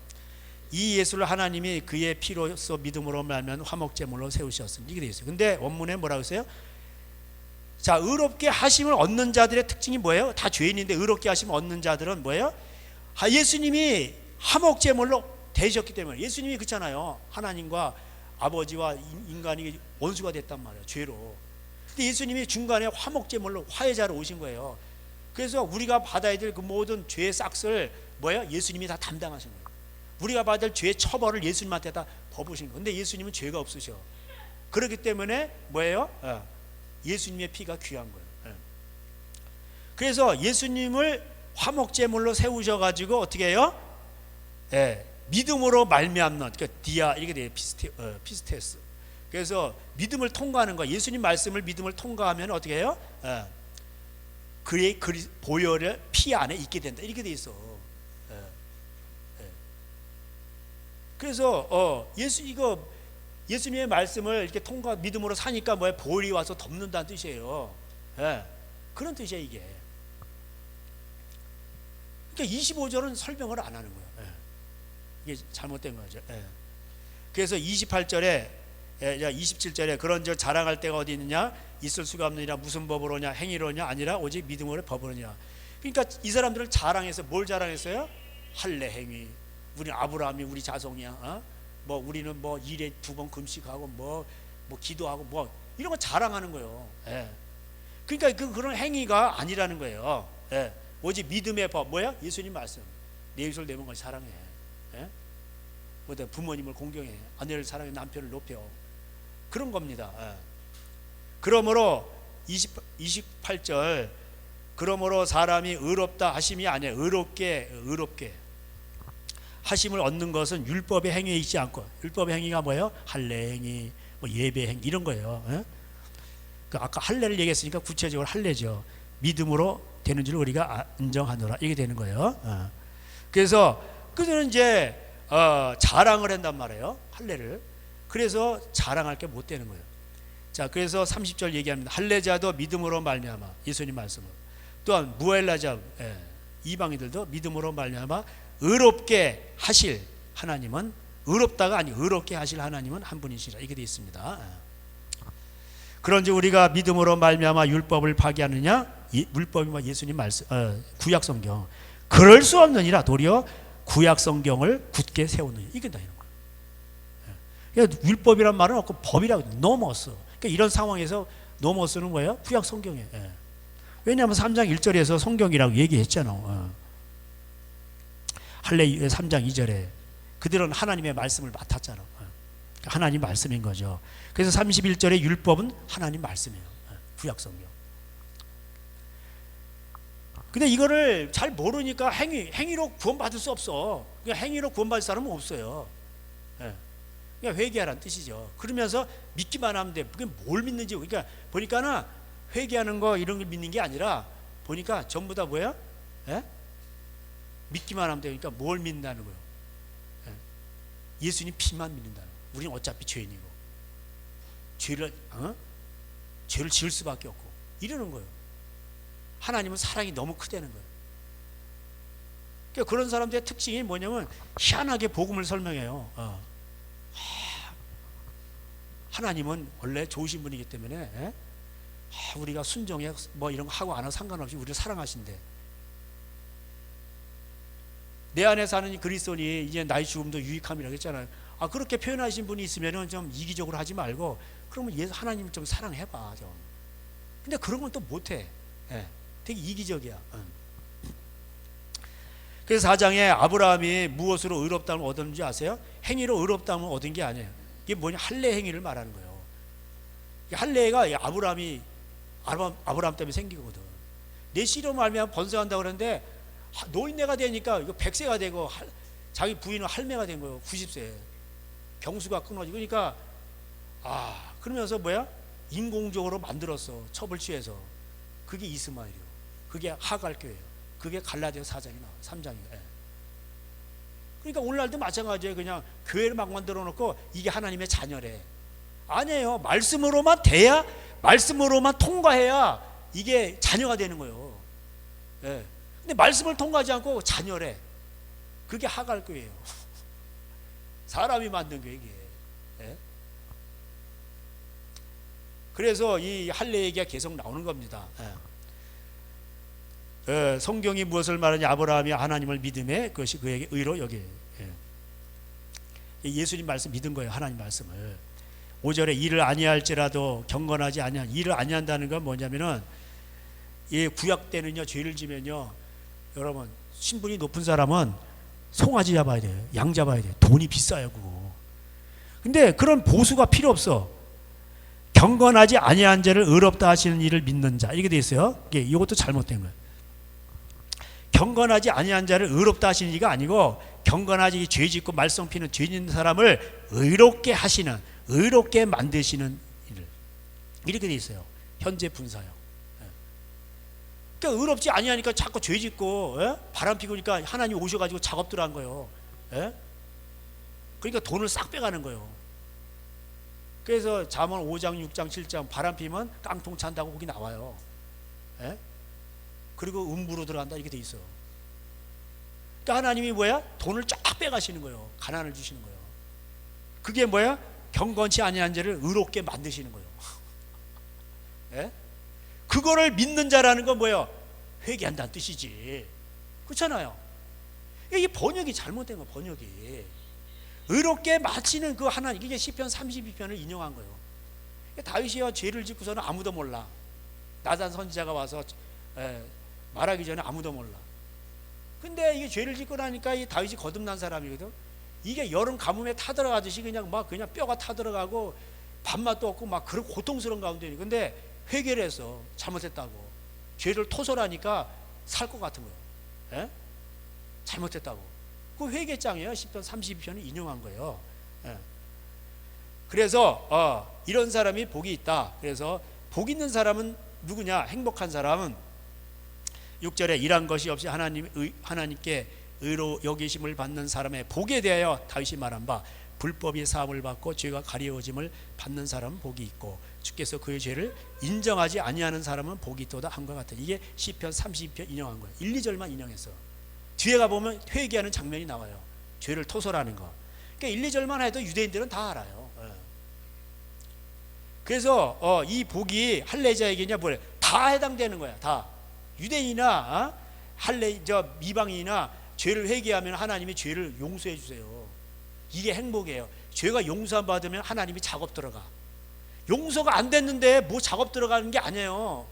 이 예수를 하나님이 그의 피로써 믿음으로 말면 화목제물로 세우셨으니 이게 되어 있어요. 근데 원문에 뭐라고 했어요? 자 의롭게 하심을 얻는 자들의 특징이 뭐예요? 다 죄인인데 의롭게 하심을 얻는 자들은 뭐예요? 예수님이 화목제물로 되셨기 때문에. 예수님이 그렇잖아요. 하나님과 아버지와 인간이 원수가 됐단 말이에요. 죄로. 근데 예수님이 중간에 화목제물로 화해자로 오신 거예요. 그래서 우리가 받아야 될 그 모든 죄의 싹을 뭐예요? 예수님이 다 담당하신 거예요. 우리가 받을 죄의 처벌을 예수님한테 다 법으신 거예요. 근데 예수님은 죄가 없으셔. 그렇기 때문에 뭐예요? 예수님의 피가 귀한 거예요. 그래서 예수님을 화목제물로 세우셔가지고 어떻게 해요? 믿음으로 말미암는 그러니까 디아 이렇게 돼요. 피스테스. 그래서 믿음을 통과하는 거. 예수님 말씀을 믿음을 통과하면 어떻게 해요? 그의 보혈의 피 안에 있게 된다. 이렇게 돼 있어. 그래서 예수님의 말씀을 이렇게 통과 믿음으로 사니까 뭐야? 보혈이 와서 덮는다는 뜻이에요. 그런 뜻이야 이게. 그러니까 25절은 설명을 안 하는 거예요. 이게 잘못된 거죠. 그래서 28절에 27절에 그런 저 자랑할 때가 어디 있느냐 있을 수가 없느니라 무슨 법으로냐 행위로냐 아니라 오직 믿음으로 법으로냐. 그러니까 이 사람들을 자랑해서 뭘 자랑했어요? 할례 행위. 우리 아브라함이 우리 자손이야. 뭐 우리는 뭐 일에 2번 금식하고 뭐 기도하고 뭐 이런 거 자랑하는 거예요. 예. 그러니까 그런 행위가 아니라는 거예요. 예. 오직 믿음의 법 뭐야? 예수님 말씀. 내 이웃을 내 몸을 사랑해. 예? 부모님을 공경해. 아내를 사랑해. 남편을 높여. 그런 겁니다. 예. 그러므로 28절 그러므로 사람이 의롭다 하심이 아니에요. 의롭게 하심을 얻는 것은 율법의 행위에 있지 않고 율법의 행위가 뭐예요? 할례 행위, 뭐 예배 행위 이런 거예요. 예? 아까 할례를 얘기했으니까 구체적으로 할례죠. 믿음으로 되는 줄 우리가 인정하노라 이게 되는 거예요. 그래서 그들은 이제 자랑을 한단 말이에요. 할례를. 그래서 자랑할 게 못 되는 거예요. 자, 그래서 30절 얘기합니다. 할례자도 믿음으로 말미암아 예수님 말씀으로 또한 무엘라자 이방인들도 믿음으로 말미암아 의롭게 하실 하나님은 의롭다가 아니 의롭게 하실 하나님은 한 분이시라 이게 되어 있습니다. 그런지 우리가 믿음으로 말미암아 율법을 파기하느냐? 율법이 뭐 예수님 말씀 구약 성경 그럴 수 없느니라 도리어 구약 성경을 굳게 세우느니 이게 다 이런 거예요. 그러니까 율법이란 말은 없고 법이라고 넘었어. 그러니까 이런 상황에서 넘어서는 뭐예요? 구약 성경에. 왜냐하면 3장 1절에서 성경이라고 얘기했잖아. 할례 3장 2절에 그들은 하나님의 말씀을 맡았잖아. 하나님 말씀인 거죠. 그래서 31절에 율법은 하나님 말씀이에요. 구약 성경. 근데 이거를 잘 모르니까 행위로 구원받을 수 없어. 그러니까 행위로 구원받을 사람은 없어요. 그러니까 회개하라는 뜻이죠. 그러면서 믿기만 하면 돼. 그게 뭘 믿는지 그러니까 보니까는 회개하는 거 이런 걸 믿는 게 아니라 보니까 전부 다 뭐야? 믿기만 하면 돼. 그러니까 뭘 믿는다는 거예요? 예수님 피만 믿는다는 거예요. 우리는 어차피 죄인이고 죄를 지을 수밖에 없고 이러는 거예요. 하나님은 사랑이 너무 크다는 거예요. 그러니까 그런 사람들의 특징이 뭐냐면 희한하게 복음을 설명해요. 하나님은 원래 좋으신 분이기 때문에 우리가 순종해 뭐 이런 거 하고 안 하고 상관없이 우리를 사랑하신대. 내 안에 사는 그리스도인이 이제 나의 죽음도 유익함이라고 했잖아요. 그렇게 표현하신 분이 있으면 좀 이기적으로 하지 말고 그러면 하나님을 좀 사랑해봐 좀. 근데 그런 건 또 못해. 되게 이기적이야. 그래서 4장에 아브라함이 무엇으로 의롭다함을 얻었는지 아세요? 행위로 의롭다함을 얻은 게 아니에요. 이게 뭐냐? 할례 행위를 말하는 거예요. 할례가 아브라함 때문에 생긴 거거든. 내 씨로 말미암아 번성한다고 그러는데 노인네가 되니까 이거 100세가 되고 자기 부인은 할매가 된 거예요. 90세. 병수가 끊어지고 그러니까 그러면서 뭐야? 인공적으로 만들었어. 첩을 취해서. 그게 이스마엘이요. 그게 하갈 교회예요. 그게 갈라디아 4장이 나와. 3장이에요. 그러니까 오늘날도 마찬가지예요. 그냥 교회를 막 만들어 놓고 이게 하나님의 자녀래. 아니에요. 말씀으로만 돼야 말씀으로만 통과해야 이게 자녀가 되는 거예요. 근데 말씀을 통과하지 않고 자녀래. 그게 하갈 교회예요. 사람이 만든 교회 이게. 그래서 이 할례 얘기가 계속 나오는 겁니다. 성경이 무엇을 말하냐? 아브라함이 하나님을 믿음에 그것이 그에게 의로 여기. 예수님 말씀 믿은 거예요. 하나님 말씀을. 5절에 일을 아니할지라도 경건하지 아니한 일을 아니한다는 건 뭐냐면은 구약 때는요 죄를 지면요 여러분 신분이 높은 사람은 송아지 잡아야 돼요. 양 잡아야 돼요. 돈이 비싸요 그거. 근데 그런 보수가 필요 없어. 경건하지 아니한 자를 의롭다 하시는 일을 믿는 자 이렇게 돼 있어요. 이것도 잘못된 거예요. 경건하지 아니한 자를 의롭다 하시는 이가 아니고 경건하지 죄 짓고 말썽 피는 죄 짓는 사람을 의롭게 하시는 의롭게 만드시는 일을 이렇게 돼 있어요. 현재 분사요. 그러니까 의롭지 아니하니까 자꾸 죄 짓고 바람 피우니까 하나님 오셔가지고 작업들 한 거예요. 그러니까 돈을 싹 빼가는 거예요. 그래서 잠언 5장 6장 7장 바람 피면 깡통 찬다고 거기 나와요. 그리고 음부로 들어간다 이렇게 돼 있어. 그러니까 하나님이 뭐야? 돈을 쫙 빼가시는 거예요. 가난을 주시는 거예요. 그게 뭐야? 경건치 아니한 자를 의롭게 만드시는 거예요. 예? 그거를 믿는 자라는 건 뭐예요? 회개한다는 뜻이지. 그렇잖아요. 이게 번역이 잘못된 거예요. 번역이. 의롭게 마치는 그 하나님, 이게 시편 32편을 인용한 거예요. 다윗이요 죄를 짓고서는 아무도 몰라. 나단 선지자가 와서 말하기 전에 아무도 몰라. 근데 이게 죄를 짓고 나니까 이 다윗이 거듭난 사람이거든. 이게 여름 가뭄에 타들어가듯이 그냥 뼈가 타들어가고 밥맛도 없고 막 그런 고통스러운 가운데. 근데 회개를 해서 잘못했다고 죄를 토설하니까 살 것 같은 거예요. 예? 잘못했다고. 그 회개장이에요. 시편 32편을 인용한 거예요. 예. 그래서 이런 사람이 복이 있다. 그래서 복 있는 사람은 누구냐? 행복한 사람은 6절에 일한 것이 없이 하나님께 의로 여기심을 받는 사람의 복에 대하여 다윗이 말한 바, 불법이 사함을 받고 죄가 가려워짐을 받는 사람은 복이 있고 주께서 그의 죄를 인정하지 아니하는 사람은 복이 있도다 한것 같아. 이게 시편 32편 인용한 거예요. 1, 2절만 인용했어. 뒤에 가보면 회개하는 장면이 나와요. 죄를 토설하는 거. 그러니까 1, 2절만 해도 유대인들은 다 알아요. 그래서 이 복이 할례자에게냐 뭐래? 다 해당되는 거야. 다. 유대인이나 미방인이나 죄를 회개하면 하나님이 죄를 용서해 주세요. 이게 행복이에요. 죄가 용서 받으면 하나님이 작업 들어가. 용서가 안 됐는데 뭐 작업 들어가는 게 아니에요.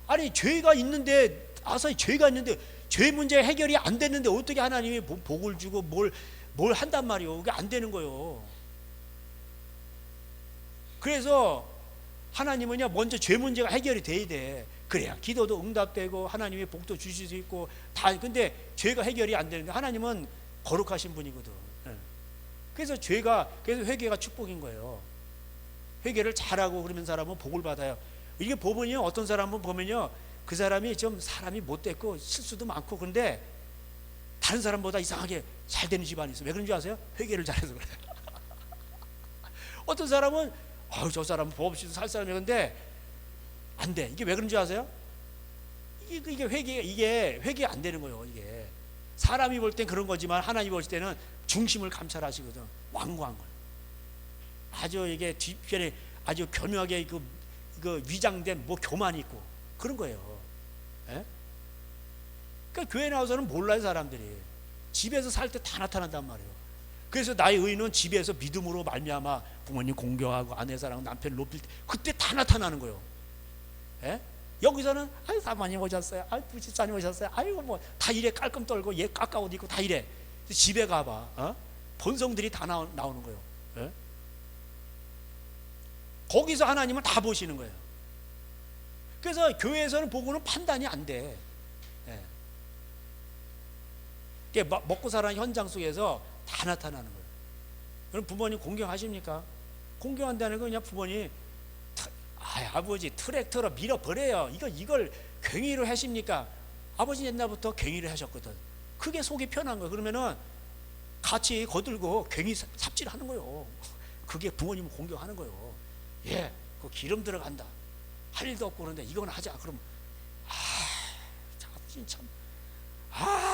아니 죄가 있는데 죄가 있는데 죄 문제 해결이 안 됐는데 어떻게 하나님이 복을 주고 뭘 한단 말이에요. 그게 안 되는 거예요. 그래서 하나님은요 먼저 죄 문제가 해결이 돼야 돼. 그래야 기도도 응답되고 하나님의 복도 주실 수 있고 다. 근데 죄가 해결이 안 되는데 하나님은 거룩하신 분이거든. 그래서 그래서 회개가 축복인 거예요. 회개를 잘하고 그러면 사람은 복을 받아요. 이게 보면요 어떤 사람은 보면요 그 사람이 좀 사람이 못됐고 실수도 많고 그런데 다른 사람보다 이상하게 잘 되는 집안이 있어요. 왜 그런지 아세요? 회개를 잘해서 그래요. 어떤 사람은 저 사람은 법 없이도 살 사람이었는데 안 돼. 이게 왜 그런지 아세요? 이게 회개 안 되는 거예요. 이게 사람이 볼 땐 그런 거지만 하나님 볼 때는 중심을 감찰하시거든. 완고한 거예요. 아주 이게 뒤편에 아주 교묘하게 그 위장된 교만이 있고 그런 거예요. 예? 그러니까 교회 나와서는 몰라요. 사람들이 집에서 살 때 다 나타난단 말이에요. 그래서 나의 의는 집에서 믿음으로 말미암아 부모님 공경하고 아내 사랑 남편 높일 때 그때 다 나타나는 거예요. 예? 여기서는 사모님 오셨어요. 부집사님 오셨어요. 아이고 뭐 다 이래 깔끔 떨고 얘 깎아 옷 입고 다 이래. 집에 가봐. 본성들이 다 나오는 거예요. 예? 거기서 하나님은 다 보시는 거예요. 그래서 교회에서는 보고는 판단이 안 돼. 예. 먹고 사는 현장 속에서 다 나타나는 거예요. 그럼 부모님 공경하십니까? 공경한다는 건 그냥 부모님 아버지 트랙터로 밀어버려요. 이걸 괭이로 하십니까? 아버지 옛날부터 괭이를 하셨거든. 그게 속이 편한 거예요. 그러면은 같이 거들고 괭이 삽질하는 거예요. 그게 부모님을 공경하는 거예요. 예, 그 기름 들어간다. 할 일도 없고 그런데 이건 하자. 그럼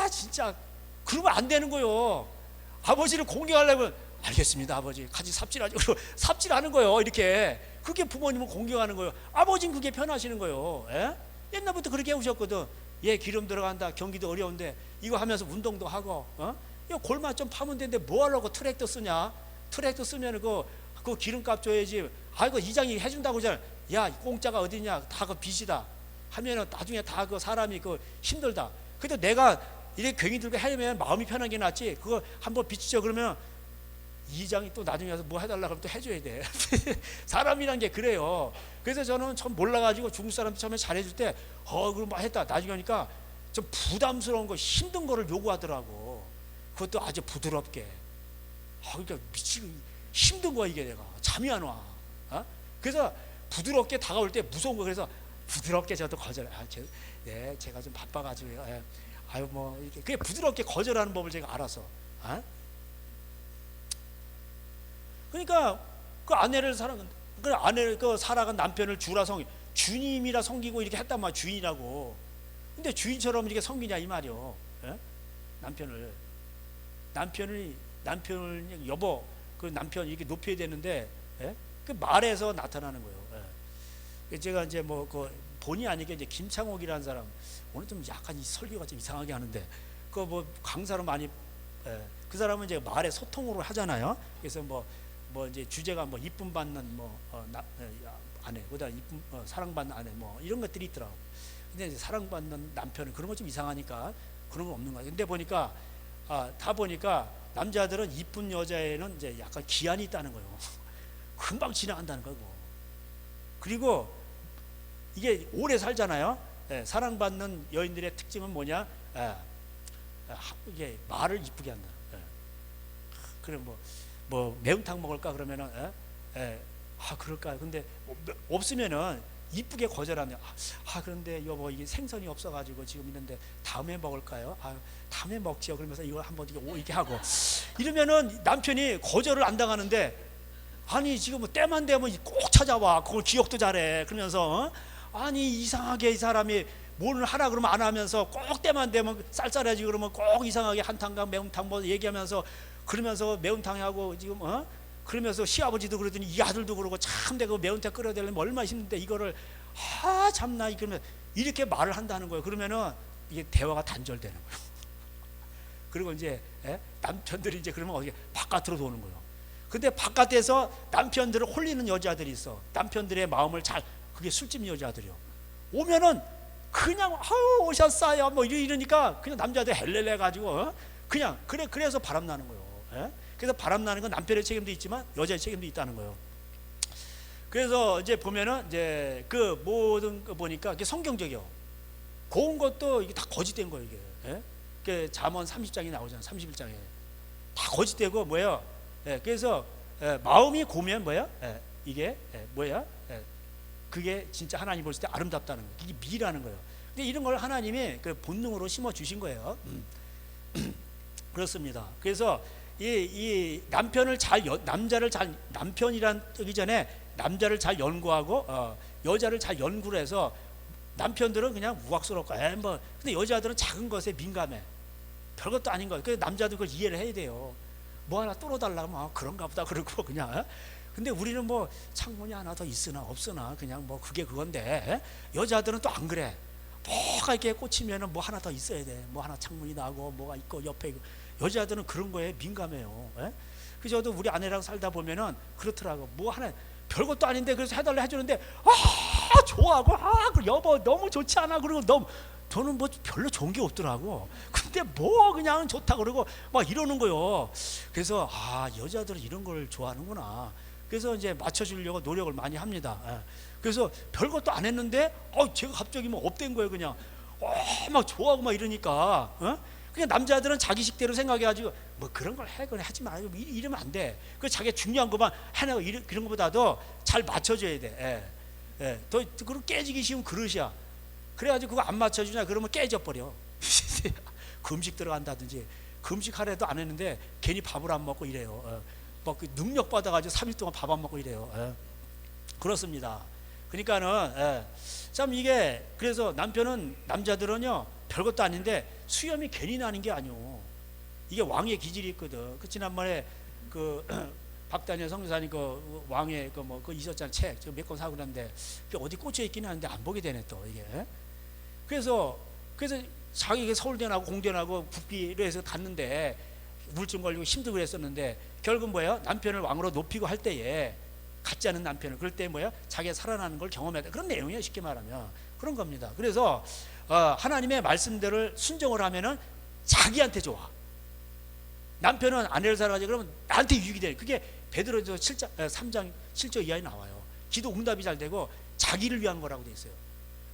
진짜 그러면 안 되는 거예요. 아버지를 공경하려면 알겠습니다 아버지 같이 삽질하죠. 그리고 삽질하는 거예요. 이렇게 그게 부모님을 공경하는 거예요. 아버지는 그게 편하시는 거예요. 예? 옛날부터 그렇게 해오셨거든. 예, 기름 들어간다. 경기도 어려운데 이거 하면서 운동도 하고 이거 골만 좀 파면 되는데 뭐 하려고 트랙터 쓰냐. 트랙터 쓰면 그 기름값 줘야지. 이거 이장이 해준다고 그러잖아. 야 공짜가 어디냐. 다 그 빚이다 하면은 나중에 다 그 사람이 힘들다. 그래도 내가 이렇게 괭이 들고 하려면 마음이 편한 게 낫지. 그거 한번 빚지죠 그러면 이장이 또 나중에 와서 뭐 해달라 그러면 또 해줘야 돼. 사람이란 게 그래요. 그래서 저는 처음 몰라가지고 중국 사람 처음에 잘해줄 때 그럼 뭐 했다. 나중에 하니까 좀 부담스러운 거 힘든 거를 요구하더라고. 그것도 아주 부드럽게. 그러니까 미치고 힘든 거야 이게. 내가 잠이 안 와. 그래서 부드럽게 다가올 때 무서운 거. 그래서 부드럽게 저도 거절. 제가 좀 바빠가지고 뭐 이렇게 그게 부드럽게 거절하는 법을 제가 알아서. 그러니까 그 아내를 살아간 남편을 주님이라 섬기고 이렇게 했단 말이야. 주인이라고. 근데 주인처럼 이렇게 섬기냐 이 말이요. 예? 남편을 남편을 여보 그 남편 이렇게 높여야 되는데 예? 그 말에서 나타나는 거예요. 예. 제가 이제 뭐 그 본의 아니게 이제 김창옥이라는 사람 오늘 좀 약간 이 설교가 좀 이상하게 하는데 그 뭐 강사로 많이 예. 그 사람은 이제 말에 소통으로 하잖아요. 그래서 뭐 이제 주제가 뭐 이쁨 받는 아내, 그다음 이쁨 사랑받는 아내 뭐 이런 것들이 있더라고. 근데 이제 사랑받는 남편은 그런 거 좀 이상하니까 그런 건 없는 거야. 근데 보니까 다 보니까 남자들은 이쁜 여자에는 이제 약간 기한이 있다는 거예요. 금방 지나간다는 거고. 그리고 이게 오래 살잖아요. 예, 사랑받는 여인들의 특징은 뭐냐? 이게 말을 이쁘게 한다. 예. 그래 뭐 매운탕 먹을까 그러면은 그럴까요? 근데 없으면은 이쁘게 거절하네요. 그런데 여보 이게 생선이 없어가지고 지금 있는데 다음에 먹을까요? 다음에 먹지요. 그러면서 이거 한번 이렇게 하고 이러면은 남편이 거절을 안 당하는데 아니 지금 뭐 때만 되면 꼭 찾아와. 그걸 기억도 잘해. 그러면서 아니 이상하게 이 사람이 뭘 하라 그러면 안 하면서 꼭 때만 되면 쌀쌀해지고 그러면 꼭 이상하게 한탕과 매운탕 뭐 얘기하면서 그러면서 매운탕하고 지금 그러면서 시아버지도 그러더니 이 아들도 그러고 참 내가 매운탕 끓여야 되려면 얼마나 힘든데 이거를 참나 그러면 이렇게 말을 한다는 거예요. 그러면은 이게 대화가 단절되는 거예요. 그리고 이제 남편들이 이제 그러면 어떻게 바깥으로 도는 거예요. 근데 바깥에서 남편들을 홀리는 여자들이 있어. 남편들의 마음을 잘 그게 술집 여자들이요. 오면은 그냥 오셨어요 뭐 이러니까 그냥 남자들 헬렐레 가지고 그냥 그래서 바람 나는 거예요. 그래서 바람 나는 건 남편의 책임도 있지만 여자의 책임도 있다는 거예요. 그래서 이제 보면은 이제 그 모든 거 보니까 이게 성경적이요. 고운 것도 이게 다 거짓된 거예요 이게. 그 잠언 30장에 나오잖아요. 31장에 다 거짓되고 뭐예요? 그래서 마음이 고우면 뭐야? 이게 뭐야? 그게 진짜 하나님 볼 때 아름답다는 거예요. 이게 미라는 거예요. 근데 이런 걸 하나님이 그 본능으로 심어 주신 거예요. 그렇습니다. 그래서 이 남편을 남편이란 뜨기 전에 남자를 잘 연구하고 여자를 잘 연구를 해서 남편들은 그냥 우악스럽고 근데 여자들은 작은 것에 민감해. 별것도 아닌 거. 그래서 남자도 그걸 이해를 해야 돼요. 뭐 하나 뚫어달라면 그런가 보다 그러고 그냥. 근데 우리는 뭐 창문이 하나 더 있으나 없으나 그냥 뭐 그게 그건데 여자들은 또 안 그래. 뭐가 이렇게 꽂히면은 뭐 하나 더 있어야 돼. 뭐 하나 창문이 나고 뭐가 있고 옆에 있고. 여자들은 그런 거에 민감해요. 그래서 저도 우리 아내랑 살다 보면은 그렇더라고. 뭐 하나 별것도 아닌데 그래서 해달라 해주는데 좋아하고 그 여보 너무 좋지 않아 그러고 너무 저는 뭐 별로 좋은 게 없더라고. 근데 뭐 그냥 좋다 그러고 막 이러는 거요. 그래서 여자들은 이런 걸 좋아하는구나. 그래서 이제 맞춰주려고 노력을 많이 합니다. 그래서 별것도 안 했는데 제가 갑자기 뭐 업된 거예요. 그냥 막 좋아하고 막 이러니까 그냥 남자들은 자기 식대로 생각해가지고 뭐 그런 걸 해 그래 하지 말고 이러면 안 돼. 그 자기가 중요한 것만 해내고 그런 것보다도 잘 맞춰줘야 돼. 더 그럼 깨지기 쉬운 그릇이야. 그래가지고 그거 안 맞춰주냐 그러면 깨져버려. 금식 들어간다든지 금식 하래도 안 했는데 괜히 밥을 안 먹고 이래요. 막 능력 받아가지고 3일 동안 밥 안 먹고 이래요. 그렇습니다. 그러니까는 참 이게 그래서 남자들은요 별것도 아닌데 수염이 괜히 나는 게 아니오. 이게 왕의 기질이 있거든. 그 지난번에 그 박다니엘 성교사님 그 왕의 그 있었잖아 책 제가 몇 권 사고 그랬는데 어디 꽂혀 있기는 하는데 안 보게 되네 또 이게. 그래서 자기가 서울대나고 공대나고 국비로 해서 갔는데 우울증 걸리고 힘들고 그랬었는데 결국 뭐예요? 남편을 왕으로 높이고 할 때에 같지 않은 남편을 그럴 때 뭐예요? 자기가 살아나는 걸 경험했다. 그런 내용이에요. 쉽게 말하면 그런 겁니다. 그래서 하나님의 말씀대로 순종을 하면은 자기한테 좋아. 남편은 아내를 사랑하지 그러면 나한테 유익이 돼. 그게 베드로전서 3장 7절 이하에 나와요. 기도 응답이 잘 되고 자기를 위한 거라고 돼 있어요.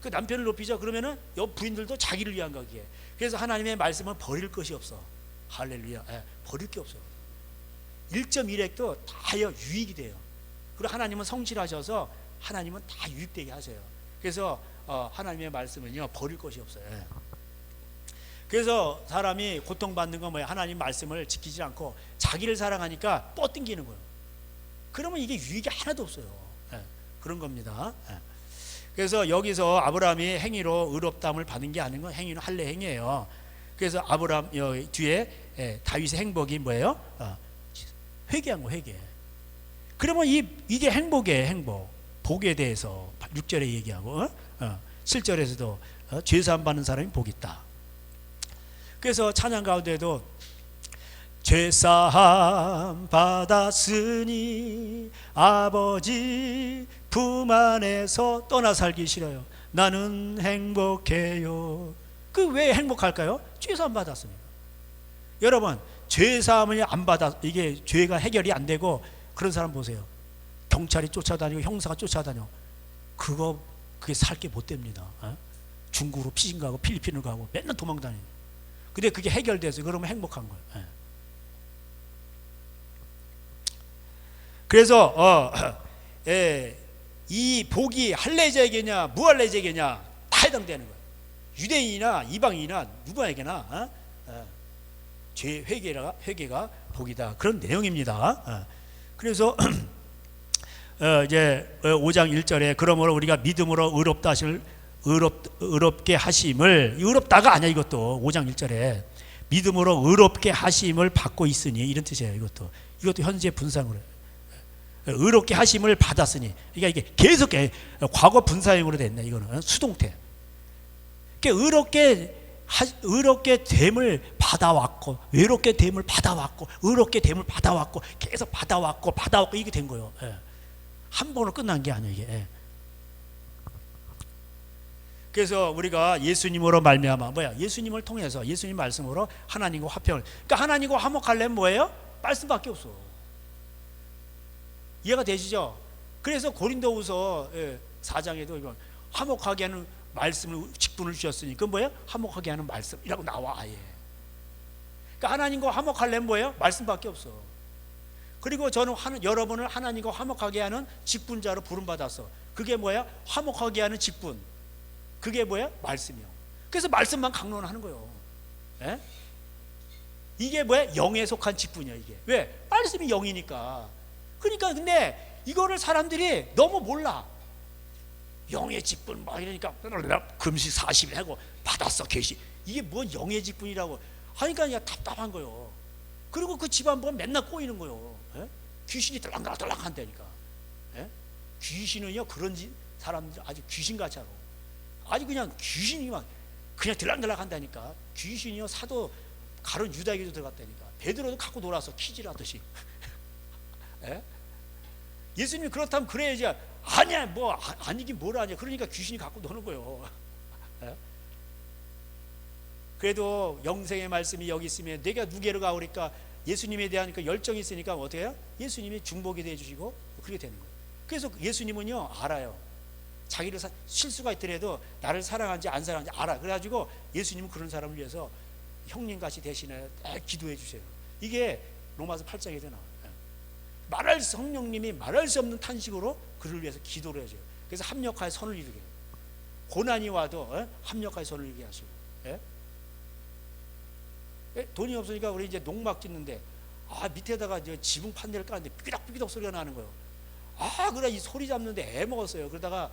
그 남편을 높이죠. 그러면은 옆 부인들도 자기를 위한 거기에. 그래서 하나님의 말씀은 버릴 것이 없어. 할렐루야. 버릴 게 없어. 1.1핵도 다 유익이 돼요. 그리고 하나님은 성실하셔서 하나님은 다 유익되게 하세요. 그래서 하나님의 말씀은요 버릴 것이 없어요. 그래서 사람이 고통받는 건 뭐예요? 하나님 말씀을 지키지 않고 자기를 사랑하니까 뻗당기는 거예요. 그러면 이게 유익이 하나도 없어요. 그런 겁니다. 그래서 여기서 아브라함이 행위로 의롭다함을 받은 게 아닌 건 행위는 할례 행위예요. 그래서 아브라함 뒤에 다윗의 행복이 뭐예요? 회개한 거, 회개. 그러면 이게 행복이에요, 행복. 복에 대해서 6절에 얘기하고 7절에서도 죄사함 받는 사람이 복 있다. 그래서 찬양 가운데도 죄사함 받았으니 아버지 품 안에서 떠나 살기 싫어요. 나는 행복해요. 그 왜 행복할까요? 죄사함 받았으니까. 여러분, 죄사함을 안 받아, 이게 죄가 해결이 안 되고 그런 사람 보세요. 경찰이 쫓아다니고 형사가 쫓아다녀. 그게 살 게 못 됩니다. 중국으로 피신 가고 필리핀으로 가고 맨날 도망다니는. 근데 그게 해결돼서 그러면 행복한 거예요. 그래서 이 복이 할례자에게냐 무할례자에게냐 다 해당되는 거예요. 유대인이나 이방인이나 누구에게나 죄 회개가 복이다. 그런 내용입니다. 그래서 이제 5장 1절에 그러므로 우리가 믿음으로 의롭게 하심을, 의롭다가 아니야 이것도 5장 1절에 믿음으로 의롭게 하심을 받고 있으니 이런 뜻이에요. 이것도 현재 분사형으로 의롭게 하심을 받았으니, 그러니까 이게 계속 과거 분사형으로 됐네. 이거는 수동태. 그러니까 의롭게 됨을 받아왔고, 외롭게 됨을 받아왔고, 의롭게 됨을 받아왔고, 계속 받아왔고 이게 된 거예요. 한 번으로 끝난 게 아니에요, 이게. 그래서 우리가 예수님으로 말미암아 예수님을 통해서 예수님 말씀으로 하나님과 화평을, 그러니까 하나님과 화목하려면 뭐예요? 말씀밖에 없어. 이해가 되시죠? 그래서 고린도후서 4장에도 이거 화목하게 하는 말씀을 직분을 주셨으니 그건 뭐예요? 화목하게 하는 말씀이라고 나와 아예. 그러니까 하나님과 화목하려면 뭐예요? 말씀밖에 없어. 그리고 저는 여러분을 하나님과 화목하게 하는 직분자로 부름받았어. 그게 뭐야? 화목하게 하는 직분. 그게 뭐야? 말씀이요. 그래서 말씀만 강론하는 거예요. 이게 뭐야? 영에 속한 직분이야 이게. 왜? 말씀이 영이니까. 그러니까 근데 이거를 사람들이 너무 몰라. 영의 직분 막 이러니까 금시 40일 하고 받았어 계시. 이게 뭔 영의 직분이라고 하니까 그냥 답답한 거예요. 그리고 그 집안 보면 맨날 꼬이는 거예요. 귀신이 들락들락 한다니까. 귀신은요 그런 사람들 아주 귀신같이 하고 아주 그냥 귀신이 막 그냥 들락들락 한다니까. 귀신이요 사도 가론 유다에게도 들어갔다니까. 베드로도 갖고 놀아서 키질하듯이. 예수님이 그렇다면 그래야지. 아니야 뭐 아니긴 뭘 아니야. 그러니까 귀신이 갖고 노는 거예요. 그래도 영생의 말씀이 여기 있으면 내가 누구로 가오리까. 예수님에 대한 그 열정이 있으니까 어떻게 해요? 예수님이 중복이 되어주시고 그렇게 되는 거예요. 그래서 예수님은요 알아요. 자기를 실수가 있더라도 나를 사랑하는지 안 사랑하는지 알아. 그래가지고 예수님은 그런 사람을 위해서 형님같이 대신해 기도해 주세요. 이게 로마서 8장에도 나와요. 성령님이 말할 수 없는 탄식으로 그를 위해서 기도를 해줘요. 그래서 합력하여 선을 이루게 해요. 고난이 와도 합력하여 선을 이루게 하시고. 돈이 없으니까 우리 이제 농막 짓는데 밑에다가 이제 지붕 판넬을 까는데 삐기덕삐기덕 소리가 나는 거예요. 그래 이 소리 잡는데 애 먹었어요. 그러다가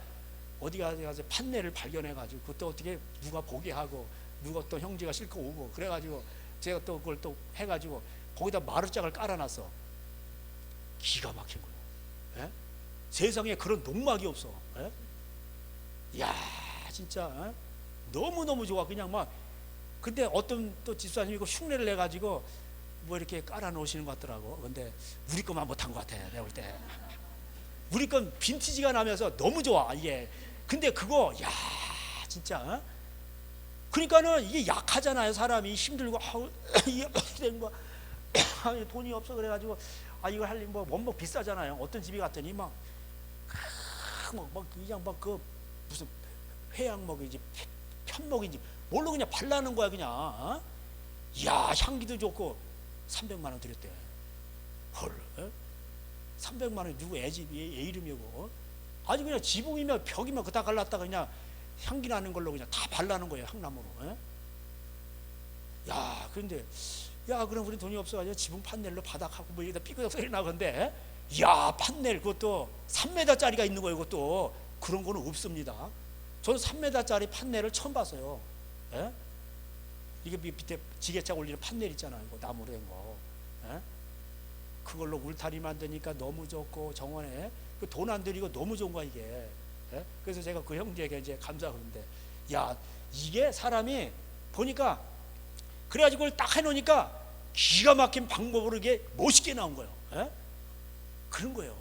어디 가서 판넬을 발견해가지고 그것도 어떻게 누가 보게 하고 누가 또 형제가 실컷 오고 그래가지고 제가 또 그걸 또 해가지고 거기다 마루짝을 깔아놨어. 기가 막힌 거예요. 세상에 그런 농막이 없어. 이야 진짜 너무너무 좋아. 그냥 막. 근데 어떤 또 집사님이 그 흉내를 내가지고 뭐 이렇게 깔아놓으시는 것 같더라고. 근데 우리 것만 못한 것 같아 내가 볼 때. 우리 건 빈티지가 나면서 너무 좋아 이게. 근데 그거 야 진짜 그러니까는 이게 약하잖아요. 사람이 힘들고 이게 된 거 돈이 없어 그래가지고 이거 할 뭐 원목 비싸잖아요. 어떤 집에 갔더니 막 그냥 막 그 무슨 회양목인지 편목인지 뭘로 그냥 발라는 거야 그냥. 이야 향기도 좋고 300만 원 들였대. 헐 300만 원 누구 애 집이 애 이름이고 아주 그냥 지붕이면 벽이면 그다 갈랐다가 그냥 향기 나는 걸로 그냥 다 발라는 거예요 향나무로. 야 그런데 그럼 우리 돈이 없어가지고 지붕 판넬로 바닥하고 뭐 여기다 삐그덕 소리 나건데 야 판넬 그것도 3m짜리가 있는 거예요. 그것도 그런 거는 없습니다. 저는 3m짜리 판넬을 처음 봤어요. 이게 밑에 지게차 올리는 판넬 있잖아요. 이거 나무로 된 거. 예? 그걸로 울타리 만드니까 너무 좋고 정원에 그 돈 안 들이고 너무 좋은 거야 이게. 예? 그래서 제가 그 형제에게 이제 감사하는데, 야 이게 사람이 보니까 그래가지고 그걸 딱 해놓으니까 기가 막힌 방법으로 이게 멋있게 나온 거예요. 예? 그런 거예요.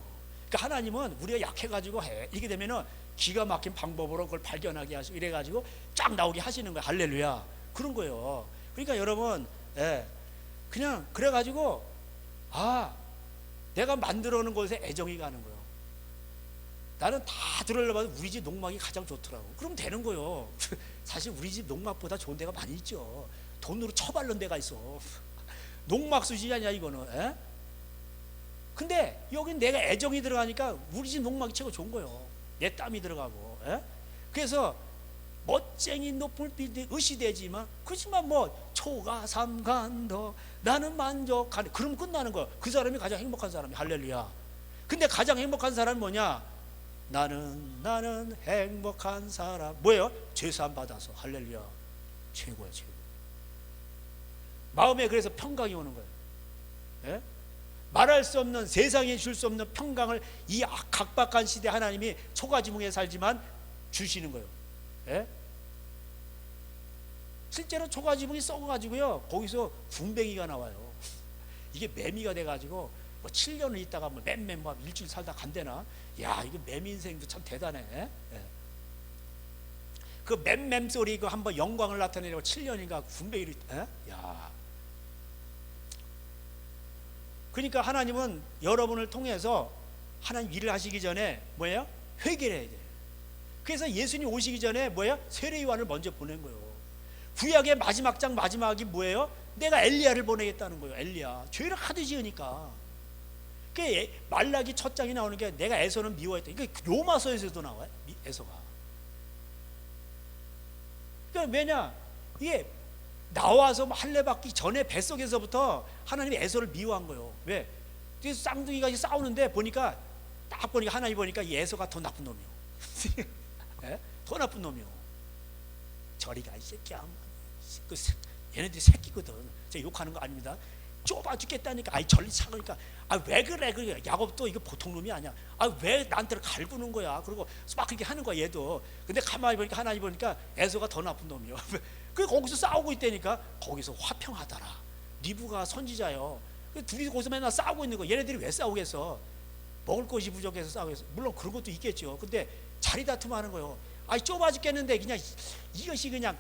그러니까 하나님은 우리가 약해가지고 해 이게 되면은 기가 막힌 방법으로 그걸 발견하게 하시고 이래가지고 쫙 나오게 하시는 거예요. 할렐루야. 그런 거예요. 그러니까 여러분, 그냥 그래가지고 내가 만들어 놓은 곳에 애정이 가는 거예요. 나는 다 들으려면 우리 집 농막이 가장 좋더라고. 그럼 되는 거예요. 사실 우리 집 농막보다 좋은 데가 많이 있죠. 돈으로 처발른 데가 있어. 농막 수준이 아니야 이거는. 근데 여긴 내가 애정이 들어가니까 우리 집 농막이 최고 좋은 거예요. 내 땀이 들어가고. 그래서 멋쟁이 높은 빌딩 의시되지만 그렇지만 뭐 초가 삼간도 나는 만족하네. 그럼 끝나는 거야. 그 사람이 가장 행복한 사람이. 할렐루야. 근데 가장 행복한 사람은 뭐냐? 나는 행복한 사람. 뭐예요? 죄사함 받아서. 할렐루야. 최고야 최고. 마음에 그래서 평강이 오는 거예요. 말할 수 없는, 세상에 줄 수 없는 평강을 이 각박한 시대 하나님이 초가지붕에 살지만 주시는 거예요. 실제로 초가지붕이 썩어가지고요 거기서 군뱅이가 나와요. 이게 매미가 돼가지고 뭐 7년을 있다가 뭐 맴맴 뭐 일주일 살다 간대나. 야 이거 매미 인생도 참 대단해. 그 맴맴 소리 그 한번 영광을 나타내려고 7년인가 군뱅이를. 야. 그러니까 하나님은 여러분을 통해서 하나님 일을 하시기 전에 뭐예요? 회개를 해야 돼요. 그래서 예수님 오시기 전에 뭐예요? 세례요한을 먼저 보낸 거예요. 구약의 마지막 장 마지막이 뭐예요? 내가 엘리야를 보내겠다는 거예요. 엘리야 죄를 하도 지으니까. 그 말라기 첫 장이 나오는 게 내가 에서는 미워했다. 이게 로마서에서도 나와요. 에서가. 그러니까 왜냐? 이게 나와서 할례 받기 전에 뱃속에서부터 하나님이 에서를 미워한 거예요. 왜? 그래서 쌍둥이가 싸우는데 보니까 딱 보니까 하나님 보니까 이 에서가 더 나쁜 놈이요. 더 나쁜 놈이요. 저리가 이 새끼야. 얘네들이 새끼거든. 제가 욕하는 거 아닙니다. 좁아 죽겠다니까. 아이 저리 차그러니까 왜 그래? 그래. 야곱도 이거 보통 놈이 아니야. 왜 나한테를 갈구는 거야? 그리고 막 그렇게 하는 거야 얘도. 근데 가만히 보니까 하나님 보니까 에서가 더 나쁜 놈이요. 그 거기서 싸우고 있다니까. 거기서 화평하더라. 리브가 선지자요. 둘이 거기서 맨날 싸우고 있는 거. 얘네들이 왜 싸우겠어? 먹을 것이 부족해서 싸우겠어. 물론 그런 것도 있겠죠. 근데 자리 다툼하는 거예요. 좁아 죽겠는데 그냥 이것이 그냥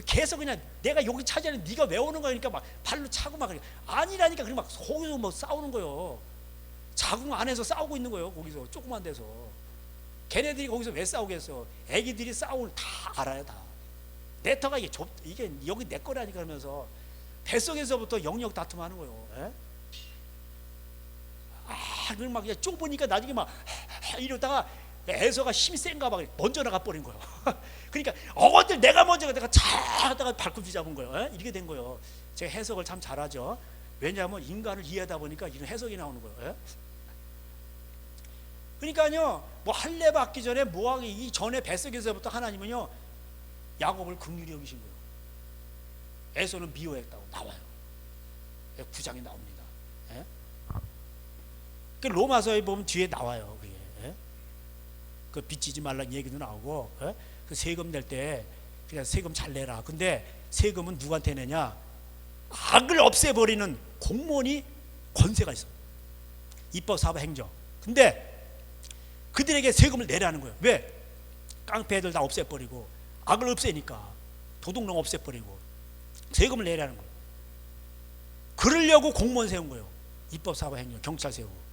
계속 그냥 내가 여기 차지하는 네가 왜 오는 거니까 막 발로 차고 막 그래. 아니라니까. 그냥 막 거기서 뭐 싸우는 거예요. 자궁 안에서 싸우고 있는 거예요. 거기서 조그만 데서. 걔네들이 거기서 왜 싸우겠어? 애기들이 싸우는 다 알아요. 다. 내 터가 이게 여기 내 거라니까. 그러면서 뱃속에서부터 영역 다툼하는 거예요. 그럼 막 그냥 좁으니까 나중에 막 이러다가 에서가 힘이 센가 봐. 먼저 나가 버린 거예요. 그러니까 어거들 내가 먼저 내가 차 하다가 발꿈치 잡은 거예요. 이렇게 된 거예요. 제가 해석을 참 잘하죠. 왜냐하면 인간을 이해하다 보니까 이런 해석이 나오는 거예요. 그러니까요, 뭐 할례 받기 전에 뭐하기 이 전에 뱃속에서부터 하나님은요 야곱을 긍휼히 여기신 거예요. 에서는 미워했다고 나와요. 9장에 나옵니다. 그 로마서에 보면 뒤에 나와요. 그게. 그 빚지지 말라는 얘기도 나오고, 그 세금 낼 때 그냥 세금 잘 내라. 근데 세금은 누구한테 내냐? 악을 없애버리는 공무원이 권세가 있어. 입법, 사법, 행정. 근데 그들에게 세금을 내라는 거예요. 왜? 깡패들 다 없애버리고 악을 없애니까 도둑놈 없애버리고 세금을 내라는 거예요. 그러려고 공무원 세운 거예요. 입법, 사법, 행정, 경찰 세우고.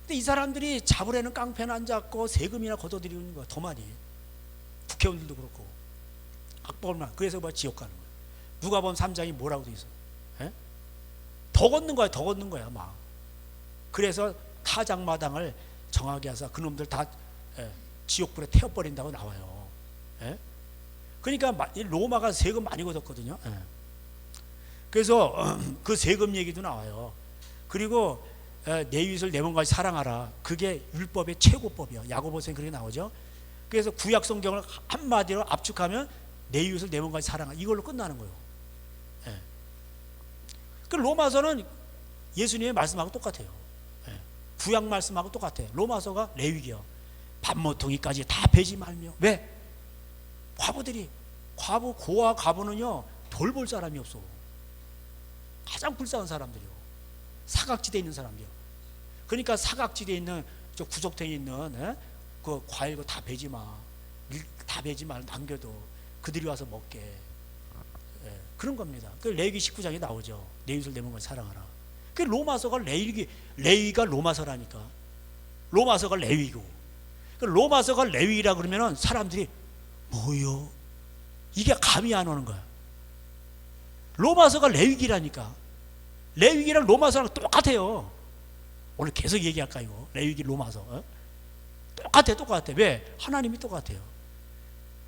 근데 이 사람들이 잡으려는 깡패는 안 잡고 세금이나 걷어들이는 거야. 더 많이. 국회의원들도 그렇고 악법만. 그래서 뭐 지옥 가는 거야. 누가복음 3장이 뭐라고 돼 있어? 더 걷는 거야. 더 걷는 거야 막. 그래서 타작마당을 정하게 해서 그놈들 다 지옥불에 태워버린다고 나와요. 그러니까 로마가 세금 많이 걷었거든요. 그래서 그 세금 얘기도 나와요. 그리고 내 이웃을 내 몸같이 사랑하라. 그게 율법의 최고법이야. 야고보서에 그렇게 나오죠. 그래서 구약 성경을 한마디로 압축하면 내 이웃을 내 몸같이 사랑하라. 이걸로 끝나는 거예요. 예. 그 로마서는 예수님의 말씀하고 똑같아요. 예. 구약 말씀하고 똑같아요. 로마서가 레위기야. 밥모퉁이까지 다 베지 말며. 왜? 과부들이, 고아 과부는요 돌볼 사람이 없어. 가장 불쌍한 사람들이요. 사각지대에 있는 사람들이요. 그러니까 사각지대에 있는 저 구석탱이 있는 그 과일 다 베지 마. 다 베지 말 남겨도 그들이 와서 먹게. 예, 그런 겁니다. 그 레위기 19장에 나오죠. 내 이웃을 내 몸과 사랑하라. 그 로마서가 레위가 로마서라니까. 로마서가 레위고. 그 로마서가 레위라 그러면은 사람들이 뭐요? 이게 감이 안 오는 거야. 로마서가 레위기라니까. 레위기랑 로마서랑 똑같아요. 오늘 계속 얘기할까 이거. 레위기 로마서. 똑같아. 왜? 하나님이 똑같아요.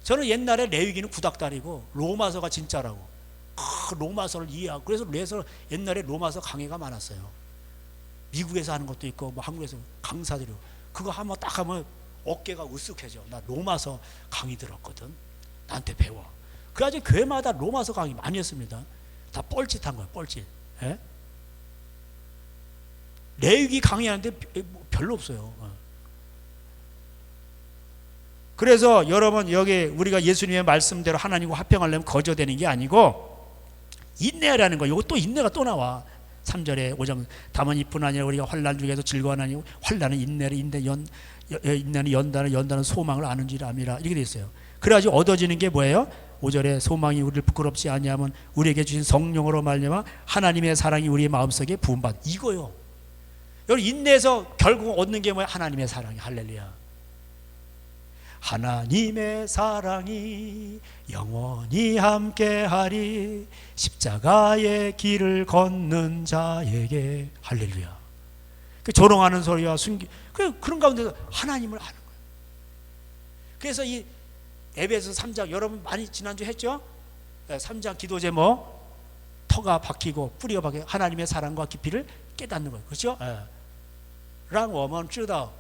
저는 옛날에 레위기는 구닥다리고 로마서가 진짜라고. 로마서를 이해하고. 그래서 옛날에 로마서 강의가 많았어요. 미국에서 하는 것도 있고 뭐 한국에서 강사들이 그거 한번 딱 하면 어깨가 으쓱해져. 나 로마서 강의 들었거든. 나한테 배워. 그래가지고 교회마다 로마서 강의 많이 했습니다. 다 뻘짓한 거야. 뻘짓. 예? 레위기 강의하는데 별로 없어요. 그래서 여러분 여기 우리가 예수님의 말씀대로 하나님과 화평하려면 거저되는 게 아니고 인내하라는 거예요. 이거 또 인내가 또 나와. 3절에 5장 다만 이뿐 아니라 우리가 환난 중에도 즐거워하나니 환난은 인내를 인내는 연단은 소망을 아는지라 함이라 이렇게 돼 있어요. 그래가지고 얻어지는 게 뭐예요? 5절에 소망이 우리를 부끄럽지 아니하면 우리에게 주신 성령으로 말미암아 하나님의 사랑이 우리의 마음속에 부음받 이거요. 여러분 인내에서 결국 얻는 게 뭐예요? 하나님의 사랑이. 할렐루야. 하나님의 사랑이 영원히 함께하리 십자가의 길을 걷는 자에게. 할렐루야. 그 조롱하는 소리와 그런 가운데서 하나님을 아는 거예요. 그래서 이 에베소 3장 여러분 많이 지난주 했죠? 3장 기도 제목 터가 박히고 뿌리가 박혀 하나님의 사랑과 깊이를 깨닫는 거예요. 그렇죠? 让我们知道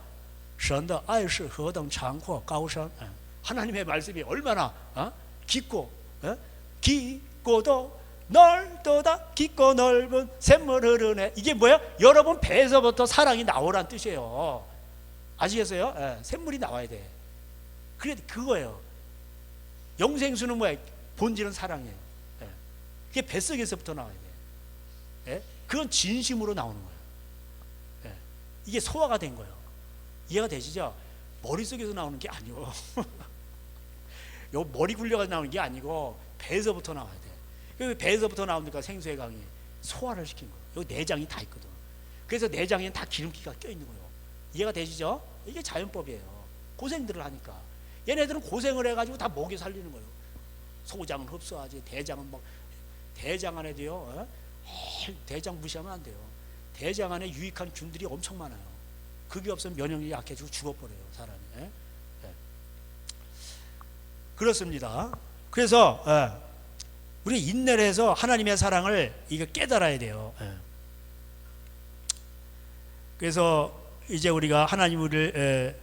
神的爱是何等长阔高深. 하나님의 말씀이 얼마나 깊고 깊고도 넓도다 깊고 넓은 샘물 흐르네. 이게 뭐야? 여러분 배에서부터 사랑이 나오란 뜻이에요. 아시겠어요? 샘물이 나와야 돼. 그래 그거예요. 영생수는 뭐야? 본질은 사랑이에요. 그게 뱃속에서부터 나와야 돼. 그건 진심으로 나오는 거예요. 이게 소화가 된 거예요. 이해가 되시죠? 머릿속에서 나오는 게 아니고 요 머리 굴려가 나오는 게 아니고 배에서부터 나와야 돼. 배에서부터 나오니까 생수의 강이 소화를 시킨 거예요. 요 내장이 다 있거든. 그래서 내장에는 다 기름기가 껴있는 거예요. 이해가 되시죠? 이게 자연법이에요. 고생들을 하니까. 얘네들은 고생을 해가지고 다 먹여 살리는 거예요. 소장은 흡수하지. 대장은 대장 안에도요. 대장 무시하면 안 돼요. 대장 안에 유익한 균들이 엄청 많아요. 그게 없으면 면역력이 약해지고 죽어버려요 사람이. 그렇습니다. 그래서 우리 인내를 해서 하나님의 사랑을 이거 깨달아야 돼요. 그래서 이제 우리가 하나님을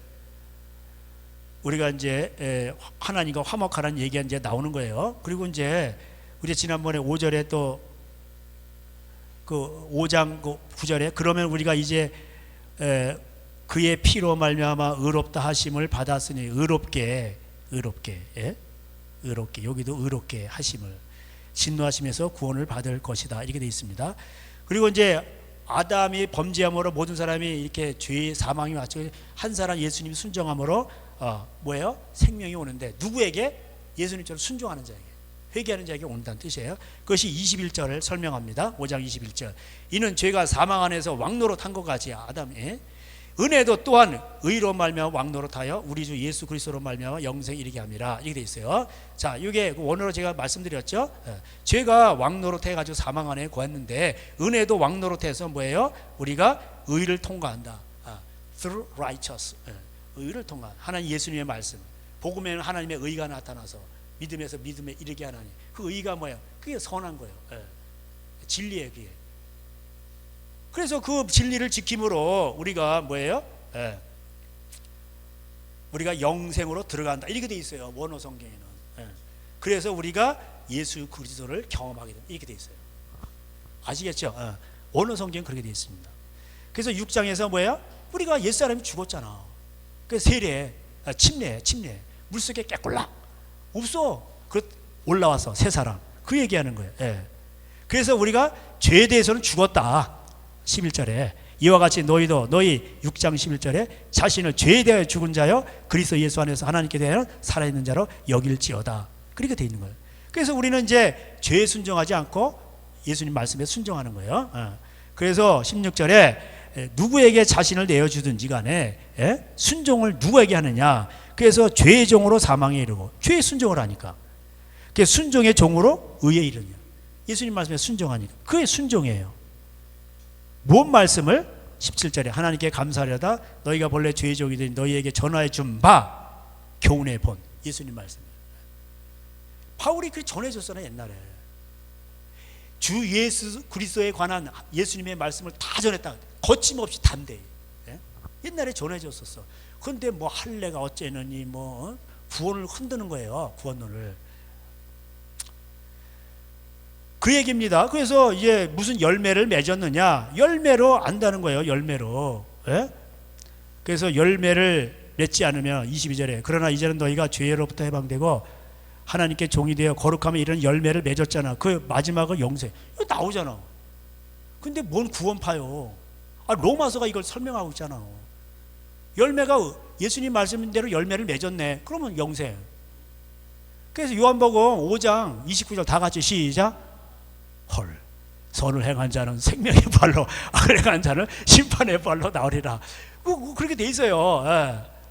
우리가 이제 하나님과 화목하라는 얘기가 이제 나오는 거예요. 그리고 이제 우리 지난번에 5절에 또 그 5장 9절에 그러면 우리가 이제 그의 피로 말미암아 의롭다 하심을 받았으니 의롭게 여기도 의롭게 하심을 진노하심에서 구원을 받을 것이다 이렇게 되어 있습니다. 그리고 이제 아담이 범죄함으로 모든 사람이 이렇게 죄의 사망이 왔죠. 한 사람 예수님이 순종함으로 뭐예요? 생명이 오는데 누구에게? 예수님처럼 순종하는 자에게, 회개하는 자에게 온다는 뜻이에요. 그것이 21절을 설명합니다. 5장 21절. 이는 죄가 사망 안에서 왕노릇한 것 같이 아담이 은혜도 또한 의로 말미암아 왕노릇하여 우리 주 예수 그리스도로 말미암아 영생 이르게 함이라 이렇게 돼 있어요. 자, 이게 원어로 제가 말씀드렸죠. 죄가 왕노릇해가지고 사망 안에 거했는데 은혜도 왕노릇해서 뭐예요? 우리가 의를 통과한다. Through righteous. 의를 통과한 하나님 예수님의 말씀. 복음에는 하나님의 의가 나타나서 믿음에서 믿음에 이르게 하나니 그 의가 뭐예요? 그게 선한 거예요. 진리예요, 그게. 그래서 그 진리를 지킴으로 우리가 뭐예요? 우리가 영생으로 들어간다 이렇게 돼 있어요. 원어 성경에는. 그래서 우리가 예수 그리스도를 경험하게 된다. 이렇게 돼 있어요. 아시겠죠? 어느 성경 그렇게 돼 있습니다. 그래서 6장에서 뭐예요? 우리가 옛사람이 죽었잖아. 그 세례, 침례, 물속에 깨꼴락 없어. 그 올라와서 새 사람. 그 얘기하는 거예요. 예. 그래서 우리가 죄에 대해서는 죽었다. 11절에 이와 같이 너희도 너희 6장 11절에 자신을 죄에 대하여 죽은 자여 그리스도 예수 안에서 하나님께 대하여 살아있는 자로 여길지어다. 그렇게 돼 있는 거예요. 그래서 우리는 이제 죄에 순종하지 않고 예수님 말씀에 순종하는 거예요. 그래서 16절에 누구에게 자신을 내어주든지 간에 순종을 누구에게 하느냐. 그래서 죄의 종으로 사망에 이르고 죄의 순종을 하니까 그 순종의 종으로 의에 이르냐. 예수님 말씀에 순종하니까 그게 순종이에요. 무슨 말씀을 17절에 하나님께 감사하려다 너희가 본래 죄의 종이든 너희에게 전하여 준 바 교훈의 본 예수님 말씀이에요. 바울이 그렇게 전해줬잖아요. 옛날에 주 예수 그리스도에 관한 예수님의 말씀을 다 전했다. 거침없이 담대히 옛날에 전해줬었어. 그런데 뭐 할례가 어째느니 뭐 구원을 흔드는 거예요. 구원론을. 그 얘기입니다. 그래서 이제 무슨 열매를 맺었느냐? 열매로 안다는 거예요. 열매로. 그래서 열매를 맺지 않으면 22절에 그러나 이제는 너희가 죄로부터 해방되고 하나님께 종이 되어 거룩함에 이런 열매를 맺었잖아. 그 마지막은 영생. 이거 나오잖아. 근데 뭔 구원파요? 로마서가 이걸 설명하고 있잖아. 열매가 예수님 말씀대로 열매를 맺었네. 그러면 영생. 그래서 요한복음 5장 29절 다 같이 시작. 헐, 선을 행한 자는 생명의 발로 악을 행한 자는 심판의 발로 나으리라. 그렇게 돼 있어요.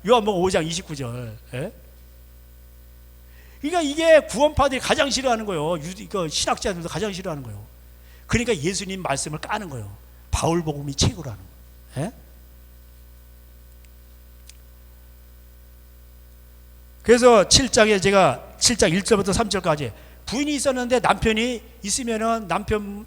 요한복음 5장 29절. 그러니까 이게 구원파들이 가장 싫어하는 거예요. 신학자들도 가장 싫어하는 거예요. 그러니까 예수님 말씀을 까는 거예요. 바울 복음이 최고라는 거예요. 그래서 7장에 제가 7장 1절부터 3절까지 부인이 있었는데 남편이 있으면은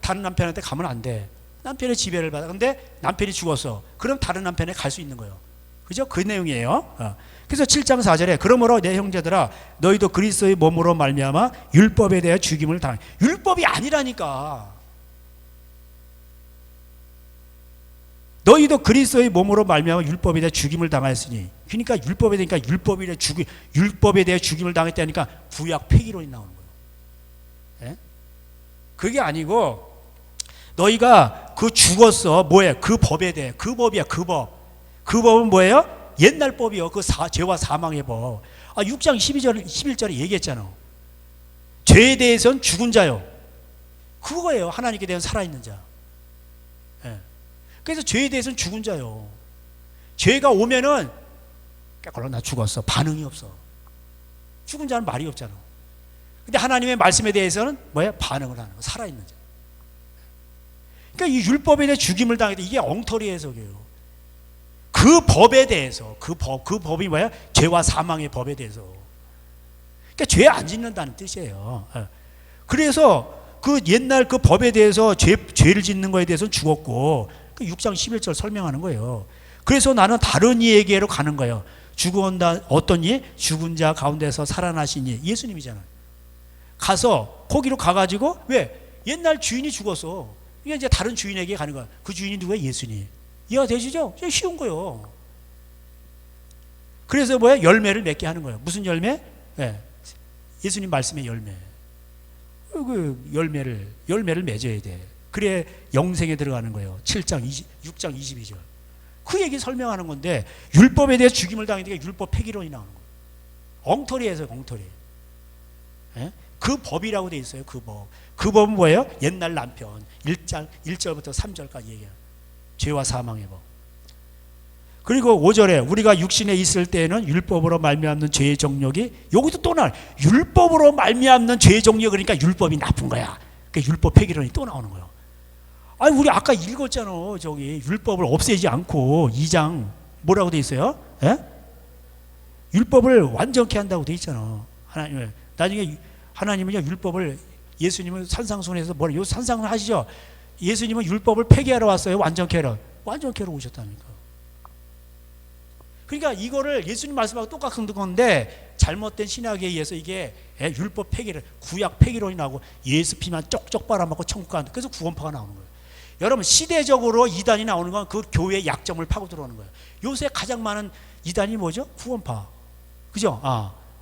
다른 남편한테 가면 안 돼. 남편의 지배를 받아. 근데 남편이 죽었어. 그럼 다른 남편에 갈 수 있는 거예요. 그죠? 그 내용이에요. 그래서 7장 4절에 그러므로 내 형제들아 너희도 그리스도의 몸으로 말미암아 율법에 대해 죽임을 당해. 율법이 아니라니까. 너희도 그리스도의 몸으로 말미암아 율법에 대해 죽임을 당하였으니. 그러니까 율법에 대해 죽임을 당했다니까 구약 폐기론이 나오는 거예요. 그게 아니고 너희가 그 죽었어. 뭐예요? 그 법에 대해. 그 법이야. 그 법. 그 법은 뭐예요? 옛날 법이요. 그 죄와 사망의 법. 6장 11절에 얘기했잖아. 죄에 대해서는 죽은 자요. 그거예요. 하나님께 대한 살아있는 자. 그래서 죄에 대해서는 죽은 자요. 죄가 오면은 깨끗하게 나 죽었어. 반응이 없어. 죽은 자는 말이 없잖아. 근데 하나님의 말씀에 대해서는 뭐야? 반응을 하는 거. 살아있는 자. 그러니까 이 율법에 대해 죽임을 당했다. 이게 엉터리 해석이에요. 그 법에 대해서 그 법이 뭐야? 죄와 사망의 법에 대해서. 그러니까 죄 안 짓는다는 뜻이에요. 그래서 그 옛날 그 법에 대해서 죄를 짓는 거에 대해서는 죽었고 그 6장 11절 설명하는 거예요. 그래서 나는 다른 이에게로 가는 거예요. 어떤 이? 죽은 자 가운데서 살아나신 이 예수님이잖아요. 가서 거기로 가가지고 왜? 옛날 주인이 죽었어. 이게 이제 다른 주인에게 가는 거야. 그 주인이 누구야? 예수님. 이해가 되시죠? 쉬운 거예요. 그래서 뭐야? 열매를 맺게 하는 거예요. 무슨 열매? 예수님 말씀의 열매. 그 열매를 맺어야 돼. 그래 영생에 들어가는 거예요. 6장 22절. 그 얘기 설명하는 건데 율법에 대해 죽임을 당하니까 율법 폐기론이 나오는 거예요. 엉터리에서 엉터리. 그 법이라고 돼 있어요. 그 법. 그 법은 뭐예요? 옛날 남편 1절부터 3절까지 얘기해요. 죄와 사망의 법. 그리고 5절에 우리가 육신에 있을 때에는 율법으로 말미암는 죄의 정욕이 여기도 또 나와요. 율법으로 말미암는 죄의 정욕. 그러니까 율법이 나쁜 거야. 그러니까 율법 폐기론이 또 나오는 거예요. 아니 우리 아까 읽었잖아. 저기 율법을 없애지 않고 2장 뭐라고 돼 있어요? 율법을 완전케 한다고 돼 있잖아. 하나님 나중에 하나님은요 율법을 예수님은 산상순에서 요 산상순 하시죠. 예수님은 율법을 폐기하러 왔어요. 완전케 하러 오셨다니까. 그러니까 이거를 예수님 말씀하고 똑같은 건데 잘못된 신학에 의해서 이게 율법 폐기를 구약 폐기론이 나오고 예수 피만 쪽쪽 빨아먹고 천국 가는, 그래서 구원파가 나오는 거예요. 여러분 시대적으로 이단이 나오는 건 그 교회의 약점을 파고 들어오는 거예요. 요새 가장 많은 이단이 뭐죠? 구원파, 그죠?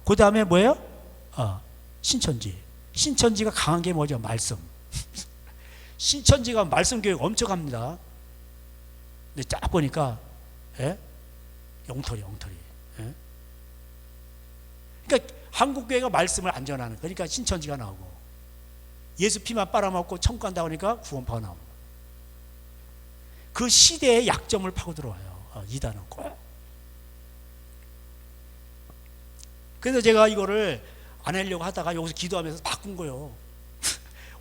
그 다음에 뭐예요? 신천지. 신천지가 강한 게 뭐죠? 말씀. 신천지가 말씀 교육 엄청 합니다. 근데 쫙 보니까 엉터리. 그러니까 한국 교회가 말씀을 안 전하는, 그러니까 신천지가 나오고, 예수 피만 빨아먹고 천국 간다고 하니까 구원파가 나오는 거예요. 그 시대의 약점을 파고 들어와요. 이단은 꼭. 그래서 제가 이거를 안 하려고 하다가 여기서 기도하면서 바꾼 거예요.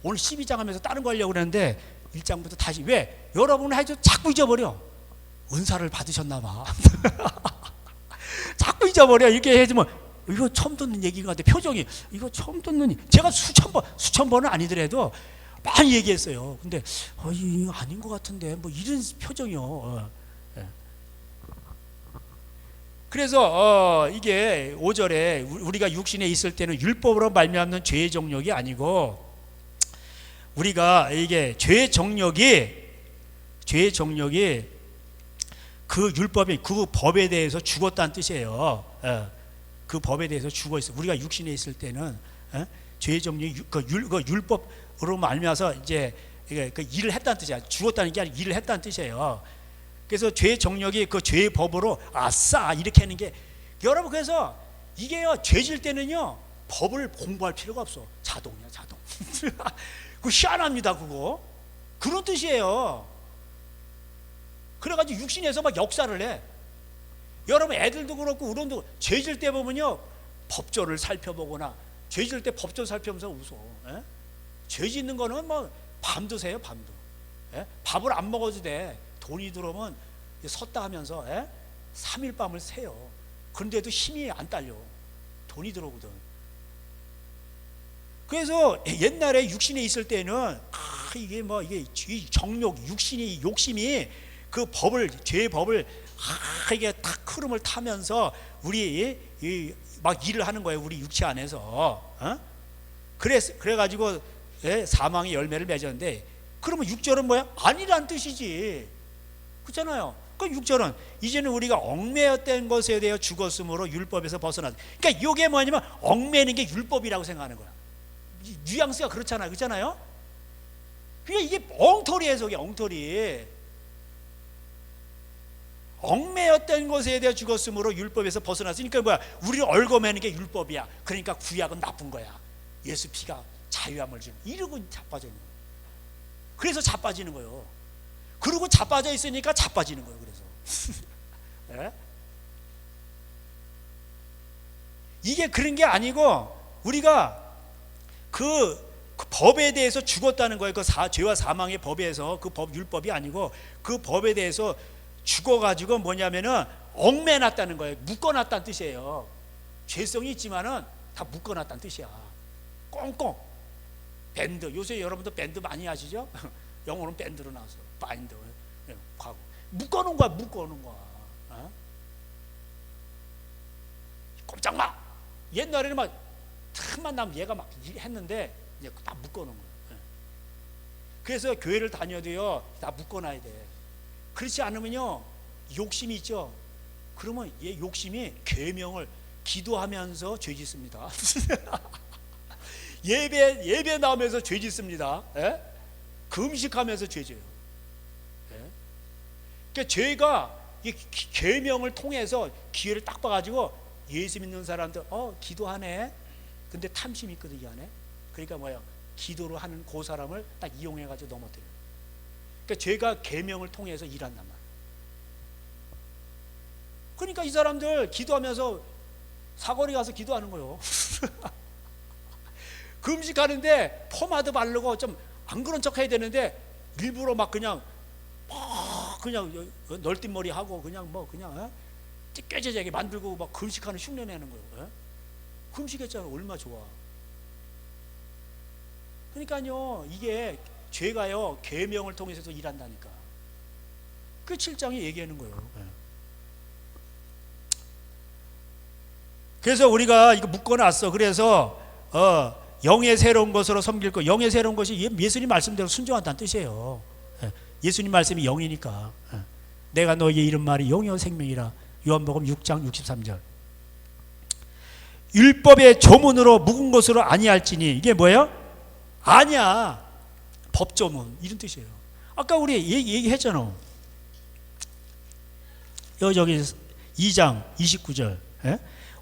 오늘 12장 하면서 다른 거 하려고 그랬는데 1장부터 다시. 왜? 여러분은 해도 자꾸 잊어버려. 은사를 받으셨나 봐. 자꾸 잊어버려. 이렇게 해주면 이거 처음 듣는 얘기 같아. 표정이 이거 처음 듣는, 제가 수천 번은 아니더라도 많이 얘기했어요. 근데 이거 아닌 것 같은데 뭐 이런 표정이요. 그래서 이게 5절에 우리가 육신에 있을 때는 율법으로 말미암는 죄의 정욕이 아니고, 우리가 이게 죄의 정욕이 그 율법이 그 법에 대해서 죽었다는 뜻이에요. 그 법에 대해서 죽어 있어. 우리가 육신에 있을 때는 죄의 정욕이 그 율법으로 말미암아서 이제 그 일을 했다는 뜻이야. 죽었다는 게 아니라 일을 했다는 뜻이에요. 그래서 죄의 정욕이 그 죄의 법으로 아싸 이렇게 하는 게, 여러분 그래서 이게요, 죄질 때는요 법을 공부할 필요가 없어. 자동이야, 자동. 그거 희한합니다. 그거 그런 뜻이에요. 그래가지고 육신에서 막 역사를 해. 여러분 애들도 그렇고 우리도 죄질 때 보면요 법조를 살펴보거나, 죄질 때 법조 살펴보면서 웃어. 죄 짓는 거는 뭐 밤도 새요, 밤도. 밥을 안 먹어도 돼. 돈이 들어오면 섰다 하면서 3일 밤을 새요. 그런데도 힘이 안 딸려. 돈이 들어오거든. 그래서 옛날에 육신에 있을 때는 이게 뭐 이게 정욕, 육신이 욕심이 그 법을, 죄의 법을 이게 딱 흐름을 타면서 우리 막 일을 하는 거예요. 우리 육체 안에서. 그래가지고 사망의 열매를 맺었는데, 그러면 6절은 뭐야? 아니란 뜻이지. 그렇잖아요. 그 6절은 이제는 우리가 얽매였던 것에 대해 죽었으므로 율법에서 벗어나. 그러니까 이게 뭐냐면 얽매는 게 율법이라고 생각하는 거야. 뉘앙스가 그렇잖아요. 그렇잖아요. 그러니까 이게 엉터리예요. 이게 엉터리. 얽매였던 것에 대해 죽었으므로 율법에서 벗어났으니까 뭐야? 우리를 얽어매는 게 율법이야. 그러니까 구약은 나쁜 거야. 예수 피가 자유함을 주는, 이러고 자빠져 있는 거예요. 그래서 자빠지는 거예요. 그리고 자빠져 있으니까 자빠지는 거예요. 그래서 이게 그런 게 아니고, 우리가 그 법에 대해서 죽었다는 거예요. 그 죄와 사망의 법에서, 그 법 율법이 아니고 그 법에 대해서 죽어가지고 뭐냐면은 얽매놨다는 거예요. 묶어놨다는 뜻이에요. 죄성이 있지만은 다 묶어놨다는 뜻이야. 꽁꽁. 밴드, 요새 여러분도 밴드 많이 아시죠? 영어로는 밴드로 나왔어. 바인드. 과거 묶어놓은 거야. 묶어놓은 거야. 꼼짝 마. 옛날에는 막 틈만 나면 얘가 막 했는데 이제 다 묶어놓은 거야. 그래서 교회를 다녀도요 다 묶어놔야 돼. 그렇지 않으면요 욕심이 있죠. 그러면 얘 욕심이 계명을 기도하면서 죄 짓습니다. 예배 나오면서 죄 짓습니다. 금식하면서 죄 져요. 그러니까 죄가 계명을 통해서 기회를 딱 봐가지고, 예수 믿는 사람들 기도하네. 근데 탐심이 있거든 이 안에. 그러니까 뭐야, 기도로 하는 그 사람을 딱 이용해가지고 넘어뜨려요. 그러니까 죄가 계명을 통해서 일한단 말이야. 그러니까 이 사람들 기도하면서 사거리 가서 기도하는 거예요. 금식하는데 포마드 바르고 좀 안 그런 척 해야 되는데 일부러 막 그냥 널뛴머리 하고 그냥 찌개지게 만들고 막 금식하는 흉내 내는 거예요. 금식했잖아. 얼마 좋아. 그러니까요 이게 죄가요 계명을 통해서도 일한다니까. 그 7장에 얘기하는 거예요. 그래서 우리가 이거 묶어놨어. 그래서 영의 새로운 것으로 섬길 거. 영의 새로운 것이 예수님 말씀대로 순종한다는 뜻이에요. 예수님 말씀이 영이니까. 내가 너희의 이름 말이 영이요 생명이라. 요한복음 6장 63절. 율법의 조문으로 묵은 것으로 아니할지니, 이게 뭐예요? 아니야. 법조문 이런 뜻이에요. 아까 우리 얘기했잖아. 저기 2장 29절.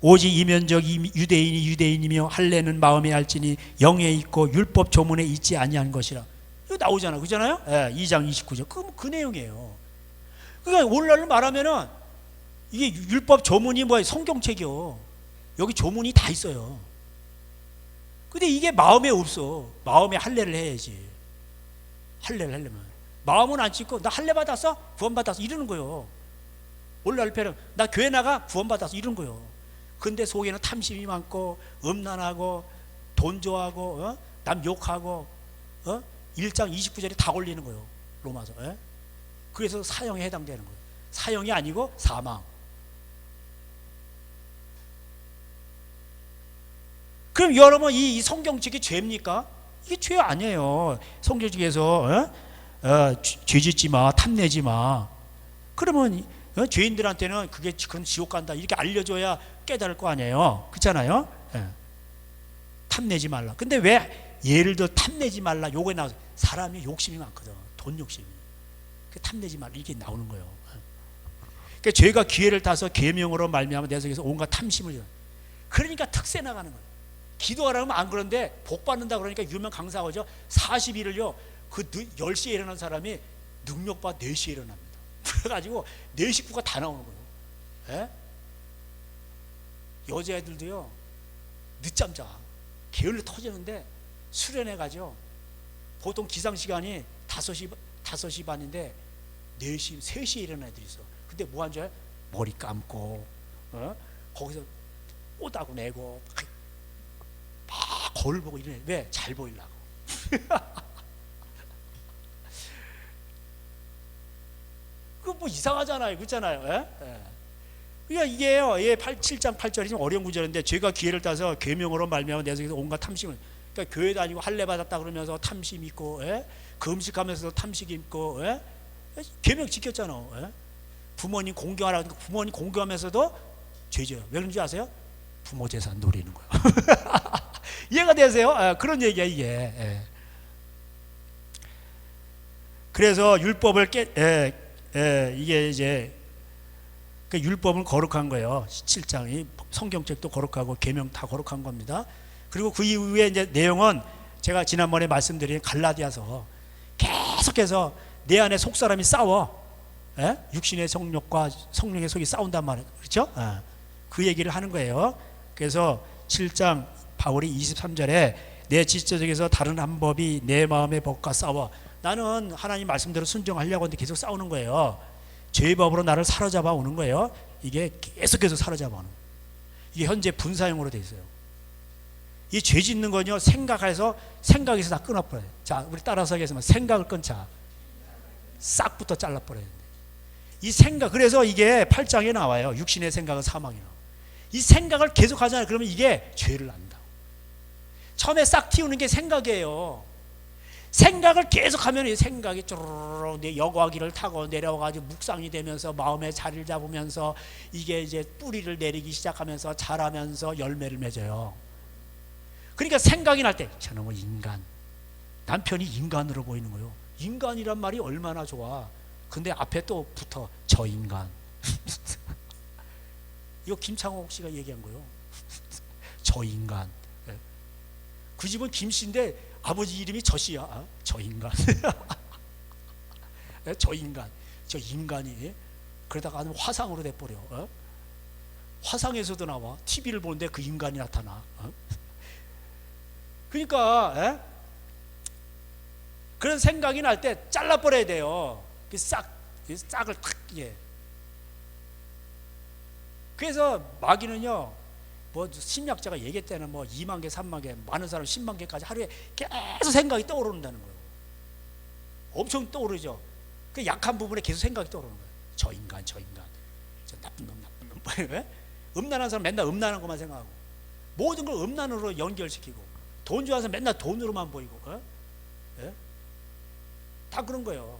오직 이면적 유대인이 유대인이며 할례는 마음에 할지니 영에 있고 율법 조문에 있지 아니한 것이라. 이거 나오잖아, 그잖아요? 2장 29절. 그 내용이에요. 그러니까 오늘날로 말하면은 이게 율법 조문이 뭐야? 성경책이요. 여기 조문이 다 있어요. 근데 이게 마음에 없어. 마음에 할례를 해야지. 할례를 하려면 마음은 안 찍고 나 할례 받았어? 구원 받았어? 이러는 거예요. 오늘날 패는 나 교회 나가? 구원 받았어? 이런 거예요. 근데 속에는 탐심이 많고 음란하고 돈 좋아하고 남 욕하고 1장 29절에 다 걸리는 거예요. 로마서. 그래서 사형에 해당되는 거예요. 사형이 아니고 사망. 그럼 여러분 이 성경책이 죄입니까? 이게 죄 아니에요. 성경책에서 죄짓지 마, 탐내지 마. 그러면 죄인들한테는 그게 그럼 지옥 간다 이렇게 알려줘야 깨달을 거 아니에요. 그렇잖아요. 탐내지 말라. 근데 왜 예를 들어 탐내지 말라 요거에 나와서 사람이 욕심이 많거든. 돈 욕심이. 그 탐내지 말라 이렇게 나오는 거예요. 그러니까 죄가 기회를 타서 계명으로 말미암아 내 속에서 온갖 탐심을. 그러니까 특세 나가는 거예요. 기도하라면 안 그런데 복 받는다 그러니까 유명 강사하죠. 40일을요 그 10시에 일어난 사람이 능력받아 4시에 일어납니다. 그래가지고 내 식구가 다 나오는 거예요. 여자애들도요 늦잠 자. 게을러 터지는데 수련해가지고 보통 기상시간이 5시 반인데 4시, 3시에 일어난 애들이 있어. 근데 뭐 한 줄 알아요? 머리 감고 거기서 오다고 내고 막 거울 보고 이러네. 왜? 잘 보이려고. 그거 뭐 이상하잖아요. 그렇잖아요. 그러니까 이게요. 7장 8절이 좀 어려운 구절인데 죄가 기회를 따서 계명으로 말미암아 내 속에서 온갖 탐심을. 그러니까 교회 다니고 할례 받았다 그러면서 탐심 있고 금식하면서도 탐식 있고 계명 지켰잖아. 부모님 공경하라고 부모님 공경하면서도 죄져요. 왜 그런지 아세요? 부모 재산 노리는 거예요. 이해가 되세요? 그런 얘기야 이게. 그래서 율법을 이게 이제 그 율법은 거룩한 거예요. 7장이 성경책도 거룩하고 계명 다 거룩한 겁니다. 그리고 그 이후에 이제 내용은 제가 지난번에 말씀드린 갈라디아서 계속해서 내 안에 속사람이 싸워. 육신의 성욕과 성령의 속이 싸운단 말이에요. 그렇죠? 그 얘기를 하는 거예요. 그래서 7장 바울이 23절에 내 지체적에서 다른 한 법이 내 마음의 법과 싸워. 나는 하나님 말씀대로 순종하려고 하는데 계속 싸우는 거예요. 죄의 법으로 나를 사로잡아 오는 거예요. 이게 계속해서 사로잡아 오는 거예요. 이게 현재 분사형으로 돼 있어요. 이 죄 짓는 건요 생각에서 다 끊어버려요. 자, 우리 따라서 하겠습니다. 생각을 끊자. 싹부터 잘라버려야 돼. 이 생각, 그래서 이게 8장에 나와요. 육신의 생각은 사망이라. 이 생각을 계속 하잖아요. 그러면 이게 죄를 안다. 처음에 싹 틔우는 게 생각이에요. 생각을 계속하면 이 생각이 쭈르르 내 여과기를 타고 내려와가지고 묵상이 되면서 마음에 자리를 잡으면서 이게 이제 뿌리를 내리기 시작하면서 자라면서 열매를 맺어요. 그러니까 생각이 날 때 저놈의 인간, 남편이 인간으로 보이는 거예요. 인간이란 말이 얼마나 좋아. 근데 앞에 또 붙어 저 인간. 이거 김창옥 씨가 얘기한 거예요. 저 인간. 그 집은 김씨인데 아버지 이름이 저 씨야. 저 인간. 저 인간. 저 인간이 그러다가 화상으로 돼버려. 화상에서도 나와. TV를 보는데 그 인간이 나타나. 그러니까 그런 생각이 날 때 잘라버려야 돼요. 싹을 탁. 그래서 마귀는요, 뭐 심리학자가 얘기했다는 뭐 2만 개, 3만 개, 많은 사람 10만 개까지 하루에 계속 생각이 떠오른다는 거예요. 엄청 떠오르죠. 그 약한 부분에 계속 생각이 떠오르는 거예요. 저 인간, 저 나쁜 놈. 음란한 사람 맨날 음란한 것만 생각하고 모든 걸 음란으로 연결시키고 돈 좋아서 맨날 돈으로만 보이고 예? 다 그런 거예요.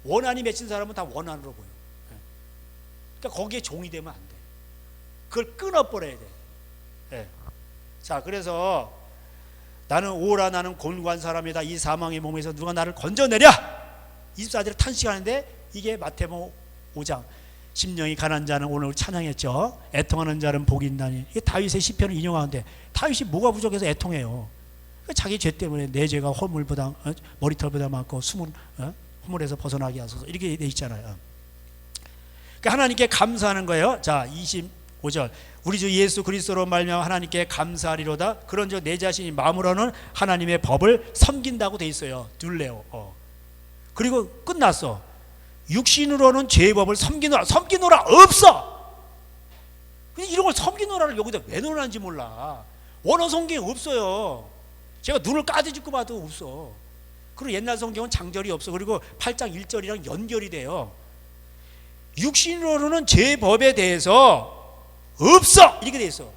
원한이 맺힌 사람은 다 원한으로 보여. 예? 그러니까 거기에 종이 되면 안 돼. 그걸 끊어버려야 돼. 예. 자, 그래서 나는 오라 나는 곤고한 사람이다. 이 사망의 몸에서 누가 나를 건져내랴. 24절에 탄식하는데 이게 마태복음 5장 심령이 가난한 자는 오늘 찬양했죠. 애통하는 자는 복이 있나니. 이게 다윗의 시편을 인용하는데 다윗이 뭐가 부족해서 애통해요. 자기 죄 때문에 내 죄가 허물보다 머리털보다 많고 허물에서 벗어나게 하소서 이렇게 돼 있잖아요. 그러니까 하나님께 감사하는 거예요. 자, 25절 우리 주 예수 그리스도로 말미암아 하나님께 감사하리로다. 그런즉 내 자신이 마음으로는 하나님의 법을 섬긴다고 돼 있어요. 둘레오. 그리고 끝났어. 육신으로는 죄의 법을 섬기노라 없어. 이런 걸 섬기노라를 여기다 왜 넣어놨는지 몰라. 원어 성경에 없어요. 제가 눈을 까디짓고 봐도 없어. 그리고 옛날 성경은 장절이 없어. 그리고 8장 1절이랑 연결이 돼요. 육신으로는 죄의 법에 대해서 없어 이렇게 돼 있어.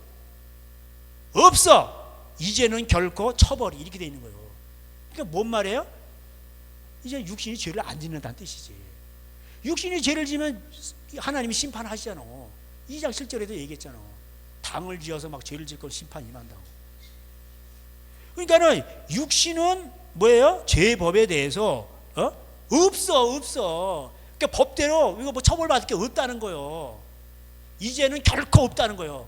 없어. 이제는 결코 처벌이 이렇게 돼 있는 거예요. 그러니까 뭔 말이에요? 이제 육신이 죄를 안 짓는다는 뜻이지. 육신이 죄를 지면 하나님이 심판하시잖아. 2장 7절에도 얘기했잖아. 당을 지어서 막 죄를 짓고 심판 임한다고. 그러니까는 육신은 뭐예요? 죄의 법에 대해서 없어. 그러니까 법대로 이거 뭐 처벌받을 게 없다는 거예요. 이제는 결코 없다는 거예요.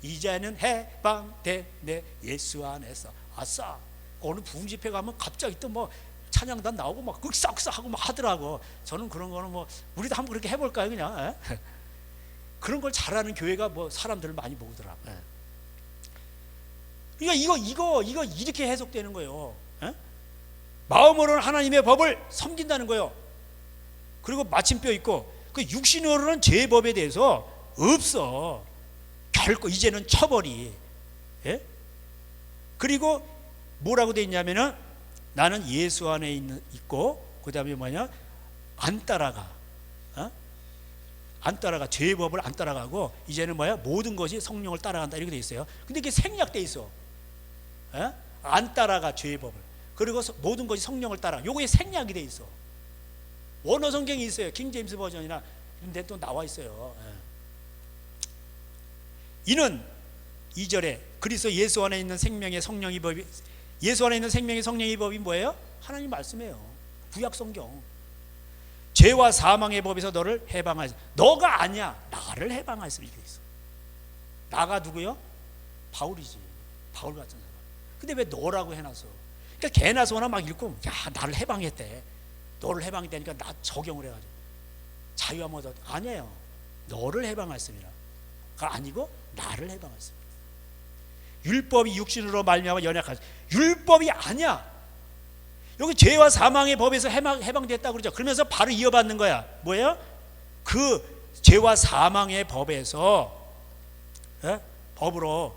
이제는 해방되네 예수 안에서. 아싸. 어느 부흥 집회 가면 갑자기 또 뭐 찬양단 나오고 막 윽싹윽싹 하고 막 하더라고. 저는 그런 거는 뭐 우리도 한번 그렇게 해볼까요, 그냥? 그런 걸 잘하는 교회가 뭐 사람들을 많이 모으더라. 그러니까 이거 이렇게 해석되는 거예요. 마음으로는 하나님의 법을 섬긴다는 거예요. 그리고 마침표 있고 그 육신으로는 죄의 법에 대해서 없어. 결코 이제는 처벌이. 그리고 뭐라고 돼 있냐면은 나는 예수 안에 있고 그 다음에 뭐냐 안 따라가. 안 따라가. 죄의 법을 안 따라가고 이제는 뭐야 모든 것이 성령을 따라간다 이렇게 돼 있어요. 근데 이게 생략돼 있어. 안 따라가 죄의 법을. 그리고 모든 것이 성령을 따라. 요거에 생략이 돼 있어. 원어 성경이 있어요. 킹 제임스 버전이나 근데 또 나와 있어요. 이는 2절에 그리스도 예수 안에 있는 생명의 성령의 법이 예수 안에 있는 생명의 성령의 법이 뭐예요? 하나님 말씀이에요. 구약 성경. 죄와 사망의 법에서 너를 해방하였어. 너가 아니야. 나를 해방하였어. 이렇게 있어. 나가 누구요? 바울이지. 바울 같은 사람. 근데 왜 너라고 해놨어? 그러니까 개나 소나 막 읽고 야 나를 해방했대. 너를 해방했다니까 나 적용을 해가지고 자유와 모두 아니에요. 너를 해방했습니다. 아니고 나를 해방했습니다. 율법이 육신으로 말미암아 연약하지. 율법이 아니야. 여기 죄와 사망의 법에서 해방됐다고 그러죠. 그러면서 바로 이어받는 거야. 뭐예요? 그 죄와 사망의 법에서 법으로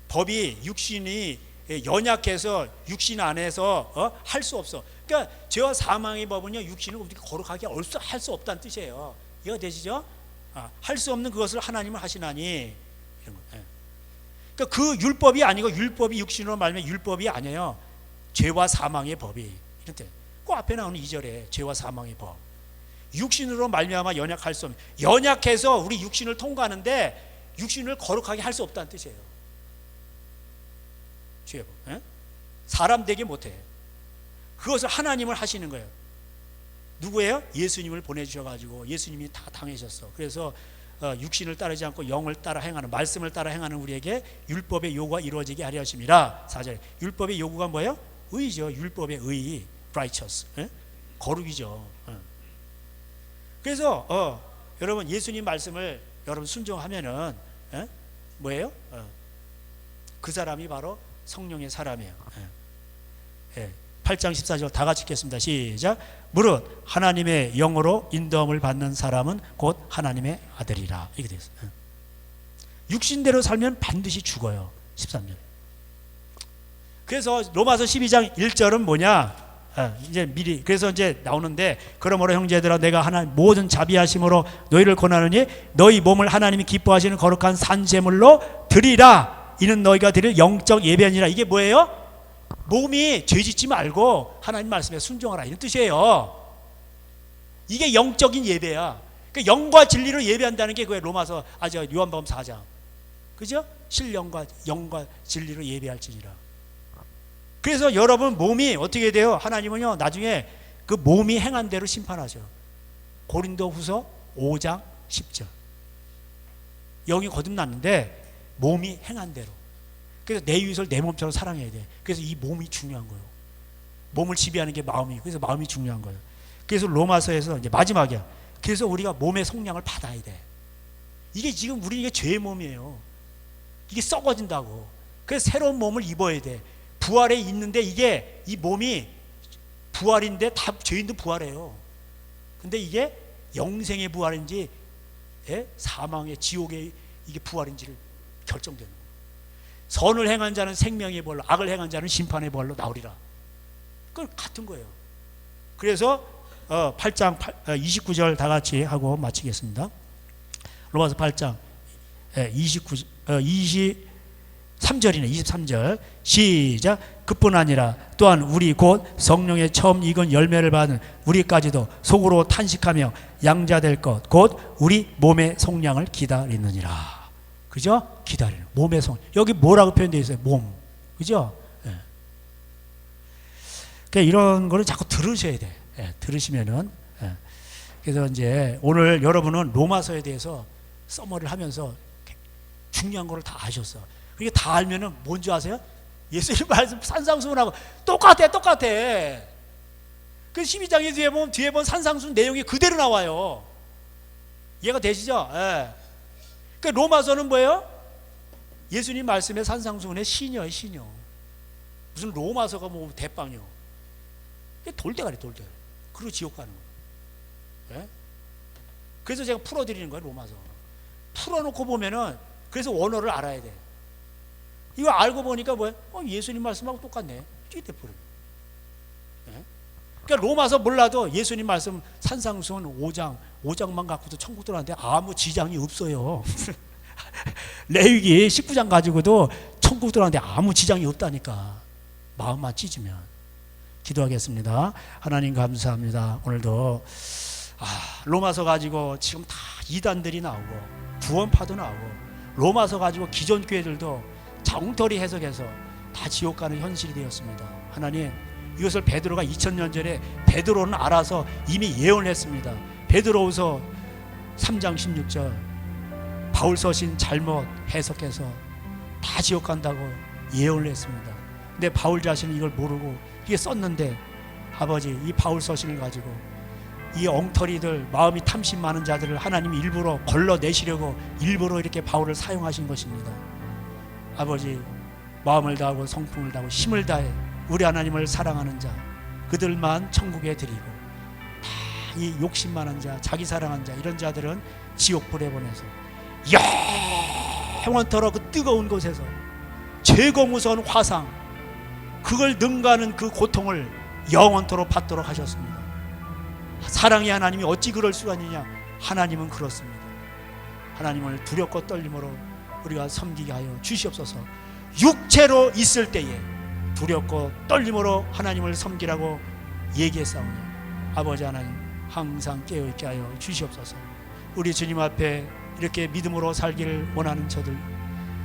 법이 육신이 연약해서 육신 안에서 할 수 없어. 그러니까 죄와 사망의 법은요 육신을 어떻게 거룩하게 할 수 없다는 뜻이에요. 이해가 되시죠? 할 수 없는 그것을 하나님은 하시나니 이런 거. 그러니까 그 율법이 아니고 율법이 육신으로 말하면 율법이 아니에요. 죄와 사망의 법이 이런 뜻. 그 앞에 나오는 2절에 죄와 사망의 법. 육신으로 말미암아 연약할 수 없는. 연약해서 우리 육신을 통과하는데 육신을 거룩하게 할 수 없다는 뜻이에요. 죄 법. 사람 되게 못해. 그것을 하나님을 하시는 거예요. 누구예요? 예수님을 보내주셔가지고 예수님이 다 당하셨어. 그래서 육신을 따르지 않고 영을 따라 행하는 말씀을 따라 행하는 우리에게 율법의 요구가 이루어지게 하려 하심이라. 4절 율법의 요구가 뭐예요? 의죠. 율법의 의 righteous. 거룩이죠. 그래서 여러분 예수님 말씀을 여러분 순종하면은 뭐예요? 그 사람이 바로 성령의 사람이에요. 8장 14절 다 같이 읽겠습니다. 시작. 무릇 하나님의 영으로 인도함을 받는 사람은 곧 하나님의 아들이라. 이렇게 되어 있어요. 육신대로 살면 반드시 죽어요. 13절. 그래서 로마서 12장 1절은 뭐냐? 이제 미리 그래서 이제 나오는데 그러므로 형제들아 내가 하나님 모든 자비하심으로 너희를 권하느니 너희 몸을 하나님이 기뻐하시는 거룩한 산제물로 드리라. 이는 너희가 드릴 영적 예배니라. 이게 뭐예요? 몸이 죄짓지 말고 하나님 말씀에 순종하라 이런 뜻이에요. 이게 영적인 예배야. 그 영과 진리로 예배한다는 게 그게 로마서 요한복음 4장. 그죠? 신령과 영과 진리로 예배할지니라. 그래서 여러분 몸이 어떻게 돼요? 하나님은요 나중에 그 몸이 행한 대로 심판하셔. 고린도후서 5장 10절. 영이 거듭났는데 몸이 행한 대로. 그래서 내 이웃을 내 몸처럼 사랑해야 돼. 그래서 이 몸이 중요한 거예요. 몸을 지배하는 게 마음이고 그래서 마음이 중요한 거예요. 그래서 로마서에서 이제 마지막이야. 그래서 우리가 몸의 속량을 받아야 돼. 이게 지금 우리 이게 죄의 몸이에요. 이게 썩어진다고. 그래서 새로운 몸을 입어야 돼. 부활에 있는데 이게 이 몸이 부활인데 다 죄인도 부활해요. 근데 이게 영생의 부활인지 사망의 지옥의 이게 부활인지를 결정되는 거예요. 선을 행한 자는 생명의 부활로 악을 행한 자는 심판의 부활로 나오리라. 그건 같은 거예요. 그래서 8장 29절 다 같이 하고 마치겠습니다. 로마서 8장 23절이네. 23절 시작. 그뿐 아니라 또한 우리 곧 성령의 처음 익은 열매를 받은 우리까지도 속으로 탄식하며 양자될 것 곧 우리 몸의 속량을 기다리느니라. 그죠? 기다리는 몸의 속. 여기 뭐라고 표현되어 있어요? 몸. 그죠? 그러니까 이런 거를 자꾸 들으셔야 돼. 들으시면은. 그래서 이제 오늘 여러분은 로마서에 대해서 써머리를 하면서 중요한 거를 다 아셨어. 그게 다 알면은 뭔지 아세요? 예수님 말씀 산상수훈하고 똑같아. 그 12장에 뒤에 보면 산상수훈 내용이 그대로 나와요. 이해가 되시죠? 그 로마서는 뭐예요? 예수님 말씀의 산상수훈의 시녀예요, 시녀. 무슨 로마서가 뭐 대빵이요. 돌대가리. 그리고 지옥 가는 거예요. 그래서 제가 풀어드리는 거예요, 로마서. 풀어놓고 보면은 그래서 원어를 알아야 돼. 이거 알고 보니까 뭐야? 예수님 말씀하고 똑같네. 이게 돼버려요. 그러니까 로마서 몰라도 예수님 말씀 산상수훈 5장만 갖고도 천국 들어가는데 아무 지장이 없어요. 레위기 19장 가지고도 천국 들어가는데 아무 지장이 없다니까. 마음만 찢으면. 기도하겠습니다. 하나님 감사합니다. 오늘도 로마서 가지고 지금 다 이단들이 나오고 구원파도 나오고 로마서 가지고 기존 교회들도 자웅터리 해석해서 다 지옥 가는 현실이 되었습니다. 하나님 이것을 베드로가 2000년 전에 베드로는 알아서 이미 예언을 했습니다. 베드로후서 3장 16절 바울 서신 잘못 해석해서 다 지옥 간다고 예언을 했습니다. 근데 바울 자신은 이걸 모르고 이게 썼는데 아버지 이 바울 서신을 가지고 이 엉터리들 마음이 탐심 많은 자들을 하나님이 일부러 걸러내시려고 일부러 이렇게 바울을 사용하신 것입니다. 아버지 마음을 다하고 성품을 다하고 힘을 다해 우리 하나님을 사랑하는 자 그들만 천국에 드리고 다 이 욕심 많은 자 자기 사랑한 자 이런 자들은 지옥불에 보내서 영원토록 그 뜨거운 곳에서 최고 무서운 화상 그걸 능가하는 그 고통을 영원토록 받도록 하셨습니다. 사랑의 하나님이 어찌 그럴 수가 있느냐. 하나님은 그렇습니다. 하나님을 두렵고 떨림으로 우리가 섬기게 하여 주시옵소서. 육체로 있을 때에 두렵고 떨림으로 하나님을 섬기라고 얘기했사오니 아버지 하나님 항상 깨어있게 하여 주시옵소서. 우리 주님 앞에 이렇게 믿음으로 살기를 원하는 저들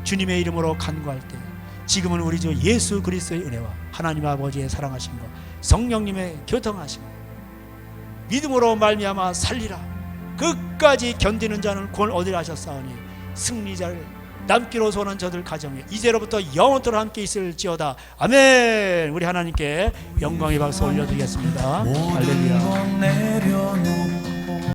주님의 이름으로 간구할 때 지금은 우리 주 예수 그리스도의 은혜와 하나님 아버지의 사랑하심과 성령님의 교통하심 믿음으로 말미암아 살리라. 끝까지 견디는 자는 구원 얻으라 하셨사오니 승리자를 남기로 서는 저들 가정에 이제로부터 영원토록 함께 있을지어다. 아멘. 우리 하나님께 영광의 박수 올려드리겠습니다. 할렐루야.